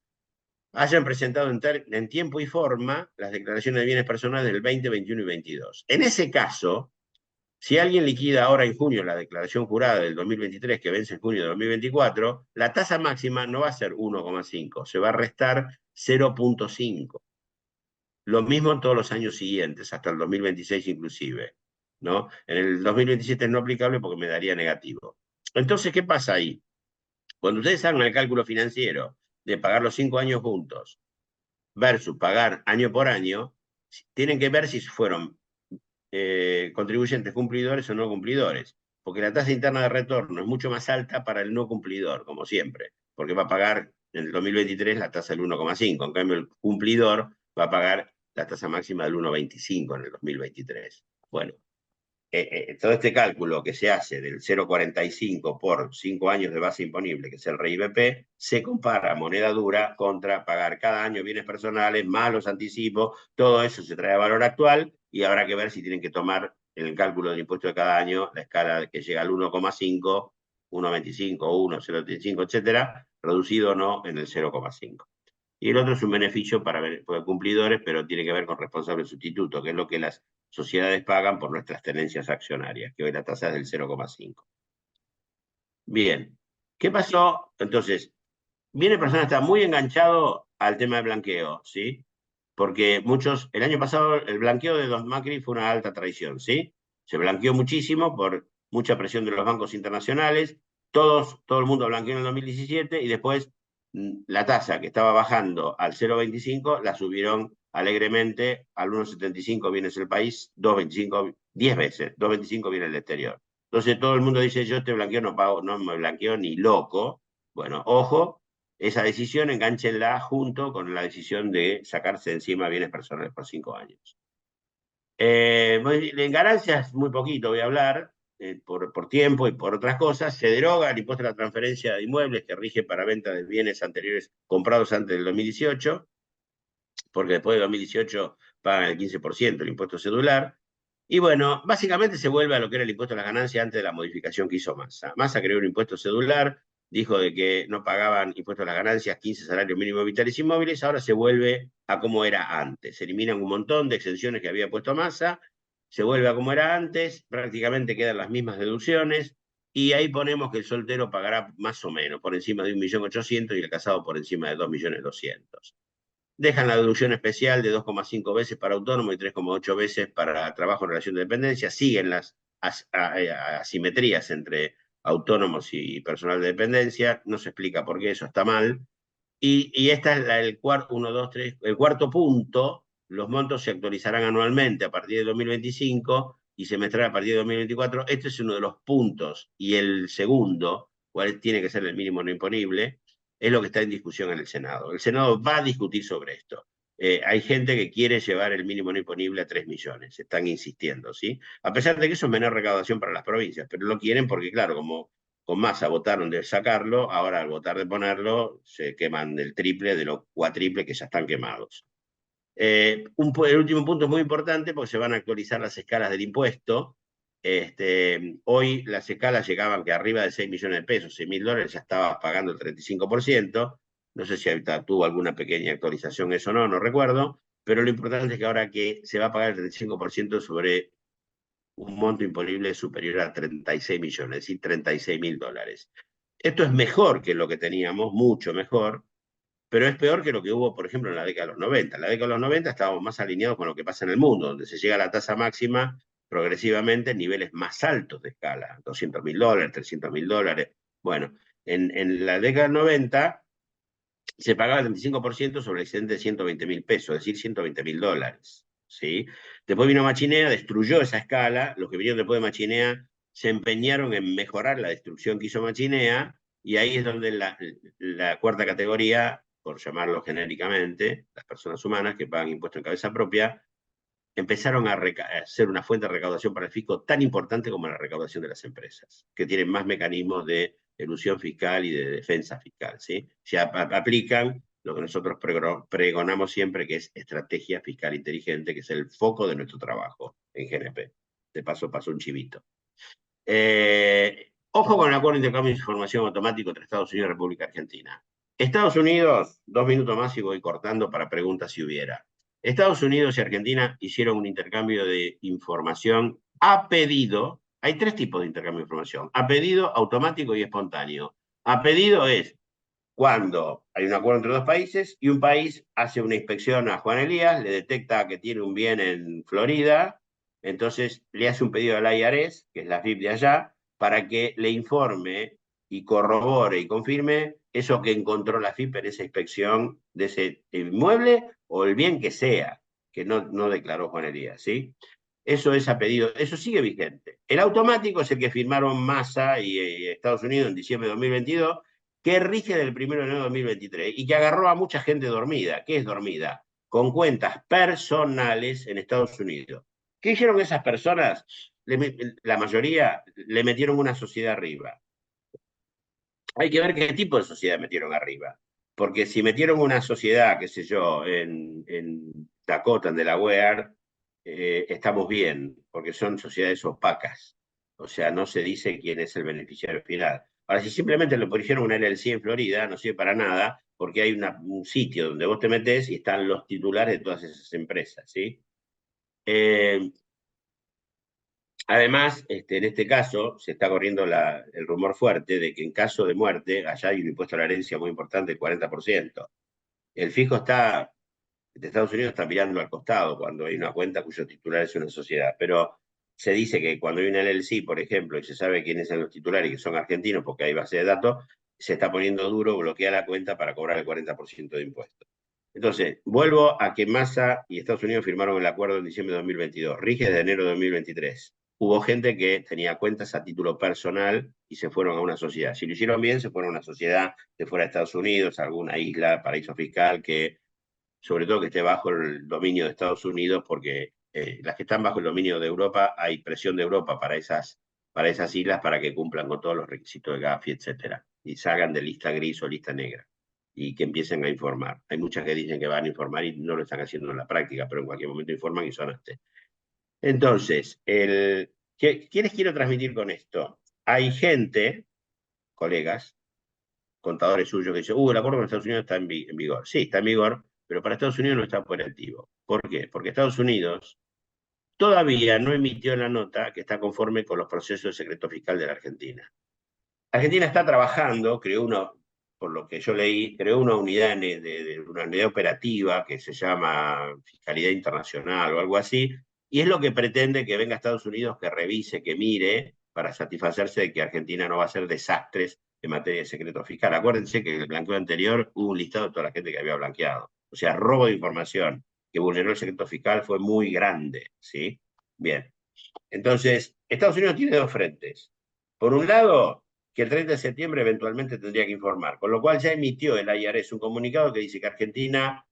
[SPEAKER 3] hayan presentado en tiempo y forma las declaraciones de bienes personales del 20, 21 y 22. En ese caso, si alguien liquida ahora en junio la declaración jurada del 2023 que vence en junio de 2024, la tasa máxima no va a ser 1,5, se va a restar 0,5. Lo mismo en todos los años siguientes, hasta el 2026 inclusive, ¿no? En el 2027 es no aplicable porque me daría negativo. Entonces, ¿qué pasa ahí? Cuando ustedes hagan el cálculo financiero de pagar los 5 años juntos versus pagar año por año, tienen que ver si fueron contribuyentes cumplidores o no cumplidores, porque la tasa interna de retorno es mucho más alta para el no cumplidor, como siempre, porque va a pagar en el 2023 la tasa del 1,5, en cambio el cumplidor va a pagar la tasa máxima del 1,25 en el 2023. Bueno, todo este cálculo que se hace del 0,45 por 5 años de base imponible, que es el RIBP, se compara moneda dura contra pagar cada año bienes personales, más los anticipos, todo eso se trae a valor actual y habrá que ver si tienen que tomar en el cálculo del impuesto de cada año la escala que llega al 1,5, 1,25, 1, 0,35, etcétera, reducido o no en el 0,5. Y el otro es un beneficio para cumplidores, pero tiene que ver con responsable sustituto, que es lo que las sociedades pagan por nuestras tenencias accionarias, que hoy la tasa es del 0,5. Bien, ¿qué pasó? Entonces, Viene Persona está muy enganchado al tema de blanqueo, ¿sí? Porque muchos, el año pasado el blanqueo de Don Macri fue una alta traición, ¿sí? Se blanqueó muchísimo por mucha presión de los bancos internacionales, todo el mundo blanqueó en el 2017 y después la tasa que estaba bajando al 0,25 la subieron alegremente al 1,75 viene el país, 2,25, 10 veces, 2,25 viene el exterior. Entonces todo el mundo dice, yo este blanqueo no pago, no me blanqueo ni loco. Bueno, ojo, esa decisión enganchenla junto con la decisión de sacarse encima bienes personales por 5 años. En ganancias, muy poquito voy a hablar, por tiempo y por otras cosas. Se deroga el impuesto a la transferencia de inmuebles que rige para venta de bienes anteriores comprados antes del 2018, porque después de 2018 pagan el 15% el impuesto cedular. Y bueno, básicamente se vuelve a lo que era el impuesto a las ganancias antes de la modificación que hizo Massa. Massa creó un impuesto cedular, dijo de que no pagaban impuestos a las ganancias 15 salarios mínimos vitales inmóviles, ahora se vuelve a como era antes. Se eliminan un montón de exenciones que había puesto Massa, se vuelve a como era antes, prácticamente quedan las mismas deducciones, y ahí ponemos que el soltero pagará más o menos, por encima de 1.800.000 y el casado por encima de 2.200.000. Dejan la deducción especial de 2,5 veces para autónomo y 3,8 veces para trabajo en relación de dependencia. Siguen las asimetrías entre autónomos y personal de dependencia. No se explica por qué eso está mal. Y esta es el cuarto punto. Los montos se actualizarán anualmente a partir de 2025 y semestral a partir de 2024. Este es uno de los puntos. Y el segundo, cuál tiene que ser el mínimo no imponible, es lo que está en discusión en el Senado. El Senado va a discutir sobre esto. Hay gente que quiere llevar el mínimo no imponible a 3 millones, están insistiendo, ¿sí? A pesar de que eso es menor recaudación para las provincias, pero lo quieren porque, claro, como con Massa votaron de sacarlo, ahora al votar de ponerlo, se queman del triple de los cuatriple que ya están quemados. El último punto es muy importante porque se van a actualizar las escalas del impuesto. Hoy las escalas llegaban que arriba de 6 millones de pesos, 6.000 dólares, ya estaba pagando el 35%. No sé si ahorita tuvo alguna pequeña actualización eso o no, no recuerdo, pero lo importante es que ahora que se va a pagar el 35% sobre un monto imponible superior a 36 millones, es decir, 36.000 dólares. Esto es mejor que lo que teníamos, mucho mejor, pero es peor que lo que hubo, por ejemplo, en la década de los 90. En la década de los 90 estábamos más alineados con lo que pasa en el mundo, donde se llega a la tasa máxima progresivamente en niveles más altos de escala, 200.000 dólares, 300.000 dólares. Bueno, en la década del 90 se pagaba el 35% sobre el excedente de 120.000 pesos, es decir, 120.000 dólares. ¿Sí? Después vino Machinea, destruyó esa escala, los que vinieron después de Machinea se empeñaron en mejorar la destrucción que hizo Machinea, y ahí es donde la cuarta categoría, por llamarlo genéricamente, las personas humanas que pagan impuesto en cabeza propia, empezaron a ser una fuente de recaudación para el fisco tan importante como la recaudación de las empresas, que tienen más mecanismos de elusión fiscal y de defensa fiscal. ¿Sí? Se aplican lo que nosotros pregonamos siempre, que es estrategia fiscal inteligente, que es el foco de nuestro trabajo en GNP. De paso, pasó un chivito. Ojo con el acuerdo de intercambio de información automático entre Estados Unidos y República Argentina. Estados Unidos, 2 minutos más y voy cortando para preguntas si hubiera. Estados Unidos y Argentina hicieron un intercambio de información a pedido. Hay 3 tipos de intercambio de información: a pedido, automático y espontáneo. A pedido es cuando hay un acuerdo entre 2 países y un país hace una inspección a Juan Elías, le detecta que tiene un bien en Florida, entonces le hace un pedido al IRS, que es la FIP de allá, para que le informe y corrobore y confirme eso que encontró la FIP en esa inspección de ese inmueble o el bien que sea, que no declaró Juan Elías, ¿sí? Eso es a pedido, eso sigue vigente. El automático es el que firmaron Massa y Estados Unidos en diciembre de 2022, que rige del 1 de enero de 2023 y que agarró a mucha gente dormida. ¿Qué es dormida? Con cuentas personales en Estados Unidos. ¿Qué hicieron esas personas? la mayoría le metieron una sociedad arriba. Hay que ver qué tipo de sociedad metieron arriba. Porque si metieron una sociedad, qué sé yo, en Dakota, en Delaware, estamos bien, porque son sociedades opacas. O sea, no se dice quién es el beneficiario final. Ahora, si simplemente lo pusieron una LLC en Florida, no sirve para nada, porque hay un sitio donde vos te metés y están los titulares de todas esas empresas, ¿sí? Además, en este caso, se está corriendo el rumor fuerte de que en caso de muerte, allá hay un impuesto a la herencia muy importante, el 40%. El fijo de Estados Unidos está mirando al costado cuando hay una cuenta cuyo titular es una sociedad, pero se dice que cuando hay una LLC, por ejemplo, y se sabe quiénes son los titulares y que son argentinos porque hay base de datos, se está poniendo duro bloquear la cuenta para cobrar el 40% de impuestos. Entonces, vuelvo a que Massa y Estados Unidos firmaron el acuerdo en diciembre de 2022, rige desde enero de 2023. Hubo gente que tenía cuentas a título personal y se fueron a una sociedad. Si lo hicieron bien, se fueron a una sociedad de fuera de Estados Unidos, alguna isla, paraíso fiscal, que sobre todo que esté bajo el dominio de Estados Unidos, porque las que están bajo el dominio de Europa, hay presión de Europa para esas islas para que cumplan con todos los requisitos de Gafi, etcétera, y salgan de lista gris o lista negra, y que empiecen a informar. Hay muchas que dicen que van a informar y no lo están haciendo en la práctica, pero en cualquier momento informan y son hasta. Entonces, ¿qué les quiero transmitir con esto? Hay gente, colegas, contadores suyos que dicen, el acuerdo con Estados Unidos está en vigor. Sí, está en vigor, pero para Estados Unidos no está operativo. ¿Por qué? Porque Estados Unidos todavía no emitió la nota que está conforme con los procesos de secreto fiscal de la Argentina. Argentina está trabajando, por lo que yo leí, creó una unidad, una unidad operativa que se llama Fiscalidad Internacional o algo así, y es lo que pretende que venga a Estados Unidos, que revise, que mire, para satisfacerse de que Argentina no va a hacer desastres en materia de secreto fiscal. Acuérdense que en el blanqueo anterior hubo un listado de toda la gente que había blanqueado. O sea, robo de información que vulneró el secreto fiscal fue muy grande, ¿sí? Bien. Entonces, Estados Unidos tiene dos frentes. Por un lado, que el 30 de septiembre eventualmente tendría que informar, con lo cual ya emitió el IRS un comunicado que dice que Argentina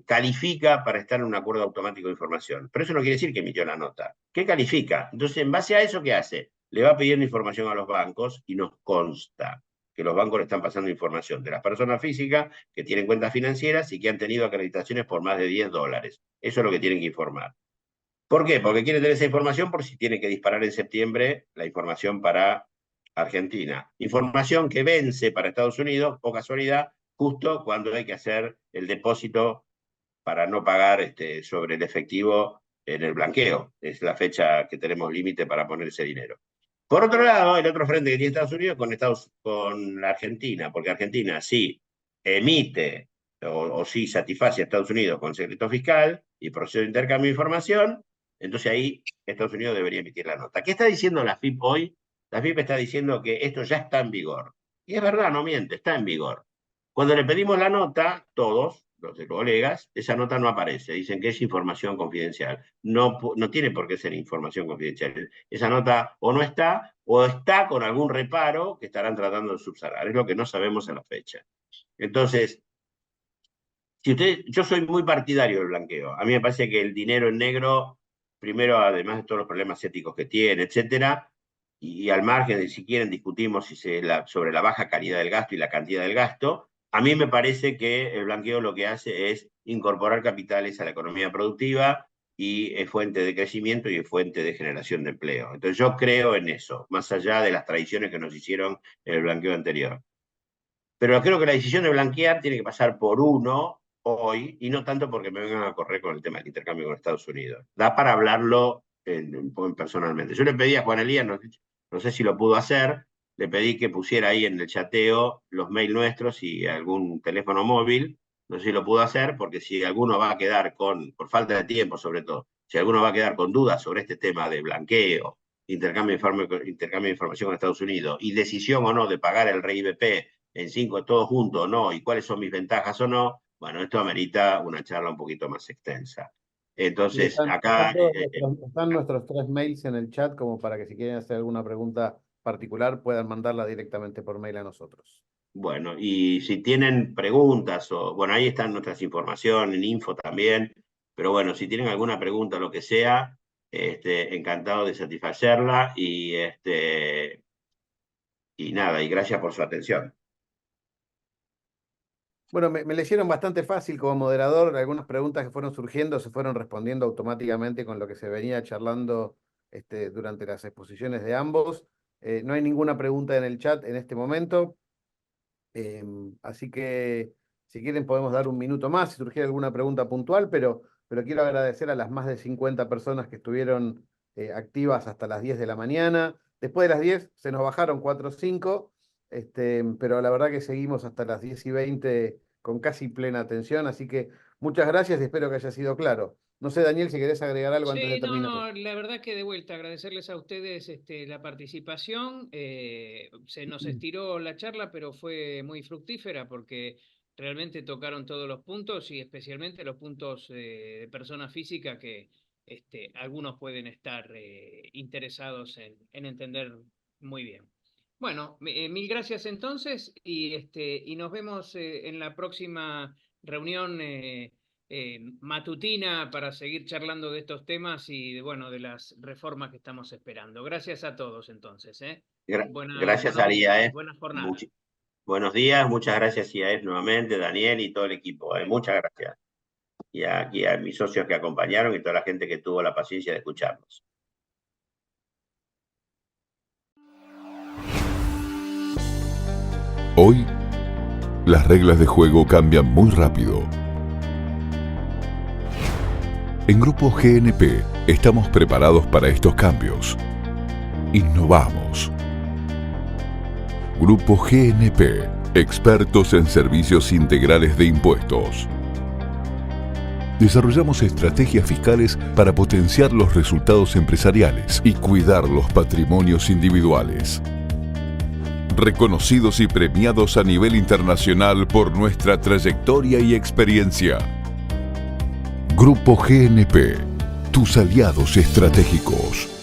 [SPEAKER 3] califica para estar en un acuerdo automático de información. Pero eso no quiere decir que emitió la nota. ¿Qué califica? Entonces, en base a eso, ¿qué hace? Le va pidiendo información a los bancos y nos consta que los bancos le están pasando información de las personas físicas que tienen cuentas financieras y que han tenido acreditaciones por más de $10. Eso es lo que tienen que informar. ¿Por qué? Porque quiere tener esa información por si tiene que disparar en septiembre la información para Argentina. Información que vence para Estados Unidos, o casualidad, justo cuando hay que hacer el depósito para no pagar sobre el efectivo en el blanqueo. Es la fecha que tenemos límite para poner ese dinero. Por otro lado, el otro frente que tiene Estados Unidos con la Argentina, porque Argentina sí emite o sí satisface a Estados Unidos con secreto fiscal y proceso de intercambio de información, entonces ahí Estados Unidos debería emitir la nota. ¿Qué está diciendo la FIP hoy? La FIP está diciendo que esto ya está en vigor. Y es verdad, no miente, está en vigor. Cuando le pedimos la nota, todos, los de colegas, esa nota no aparece. Dicen que es información confidencial. No tiene por qué ser información confidencial. Esa nota o no está, o está con algún reparo que estarán tratando de subsanar. Es lo que no sabemos a la fecha. Entonces, yo soy muy partidario del blanqueo. A mí me parece que el dinero en negro, primero, además de todos los problemas éticos que tiene, etcétera, y al margen de si quieren discutimos sobre la baja calidad del gasto y la cantidad del gasto, a mí me parece que el blanqueo lo que hace es incorporar capitales a la economía productiva y es fuente de crecimiento y es fuente de generación de empleo. Entonces yo creo en eso, más allá de las tradiciones que nos hicieron en el blanqueo anterior. Pero creo que la decisión de blanquear tiene que pasar por uno hoy y no tanto porque me vengan a correr con el tema del intercambio con Estados Unidos. Da para hablarlo personalmente. Yo le pedí a Juan Elías, no sé si lo pudo hacer, le pedí que pusiera ahí en el chateo los mails nuestros y algún teléfono móvil. No sé si lo pudo hacer, porque si alguno va a quedar por falta de tiempo sobre todo, si alguno va a quedar con dudas sobre este tema de blanqueo, intercambio de información con Estados Unidos y decisión o no de pagar el RIBP en 5 todos juntos o no, y cuáles son mis ventajas o no, bueno, esto amerita una charla un poquito más extensa. Entonces, acá...
[SPEAKER 2] Están nuestros 3 mails en el chat como para que si quieren hacer alguna pregunta particular puedan mandarla directamente por mail a nosotros.
[SPEAKER 3] Bueno, y si tienen preguntas, bueno, ahí están nuestras informaciones, en info también, pero bueno, si tienen alguna pregunta, lo que sea, encantado de satisfacerla y nada, y gracias por su atención.
[SPEAKER 2] Bueno, me le hicieron bastante fácil como moderador. Algunas preguntas que fueron surgiendo se fueron respondiendo automáticamente con lo que se venía charlando durante las exposiciones de ambos. No hay ninguna pregunta en el chat en este momento. Así que si quieren podemos dar un minuto más si surgiera alguna pregunta puntual, pero quiero agradecer a las más de 50 personas que estuvieron activas hasta las 10 de la mañana. Después de las 10 se nos bajaron 4 o 5, pero la verdad que seguimos hasta las 10:20 con casi plena atención, así que muchas gracias y espero que haya sido claro. No sé, Daniel, si querés agregar algo antes de terminar.
[SPEAKER 1] No, la verdad que de vuelta agradecerles a ustedes la participación. Se nos estiró la charla, pero fue muy fructífera porque realmente tocaron todos los puntos y especialmente los puntos de persona física que algunos pueden estar interesados en entender muy bien. Bueno, mil gracias entonces y nos vemos en la próxima reunión matutina para seguir charlando de estos temas y de las reformas que estamos esperando. Gracias a todos entonces.
[SPEAKER 3] Gracias a IAEF.
[SPEAKER 1] Buenas jornadas.
[SPEAKER 3] Buenos días, muchas gracias IAEF nuevamente, Daniel y todo el equipo. Muchas gracias. Y aquí a mis socios que acompañaron y toda la gente que tuvo la paciencia de escucharnos.
[SPEAKER 5] Hoy, las reglas de juego cambian muy rápido. En Grupo GNP estamos preparados para estos cambios. Innovamos. Grupo GNP, expertos en servicios integrales de impuestos. Desarrollamos estrategias fiscales para potenciar los resultados empresariales y cuidar los patrimonios individuales. Reconocidos y premiados a nivel internacional por nuestra trayectoria y experiencia. Grupo GNP, tus aliados estratégicos.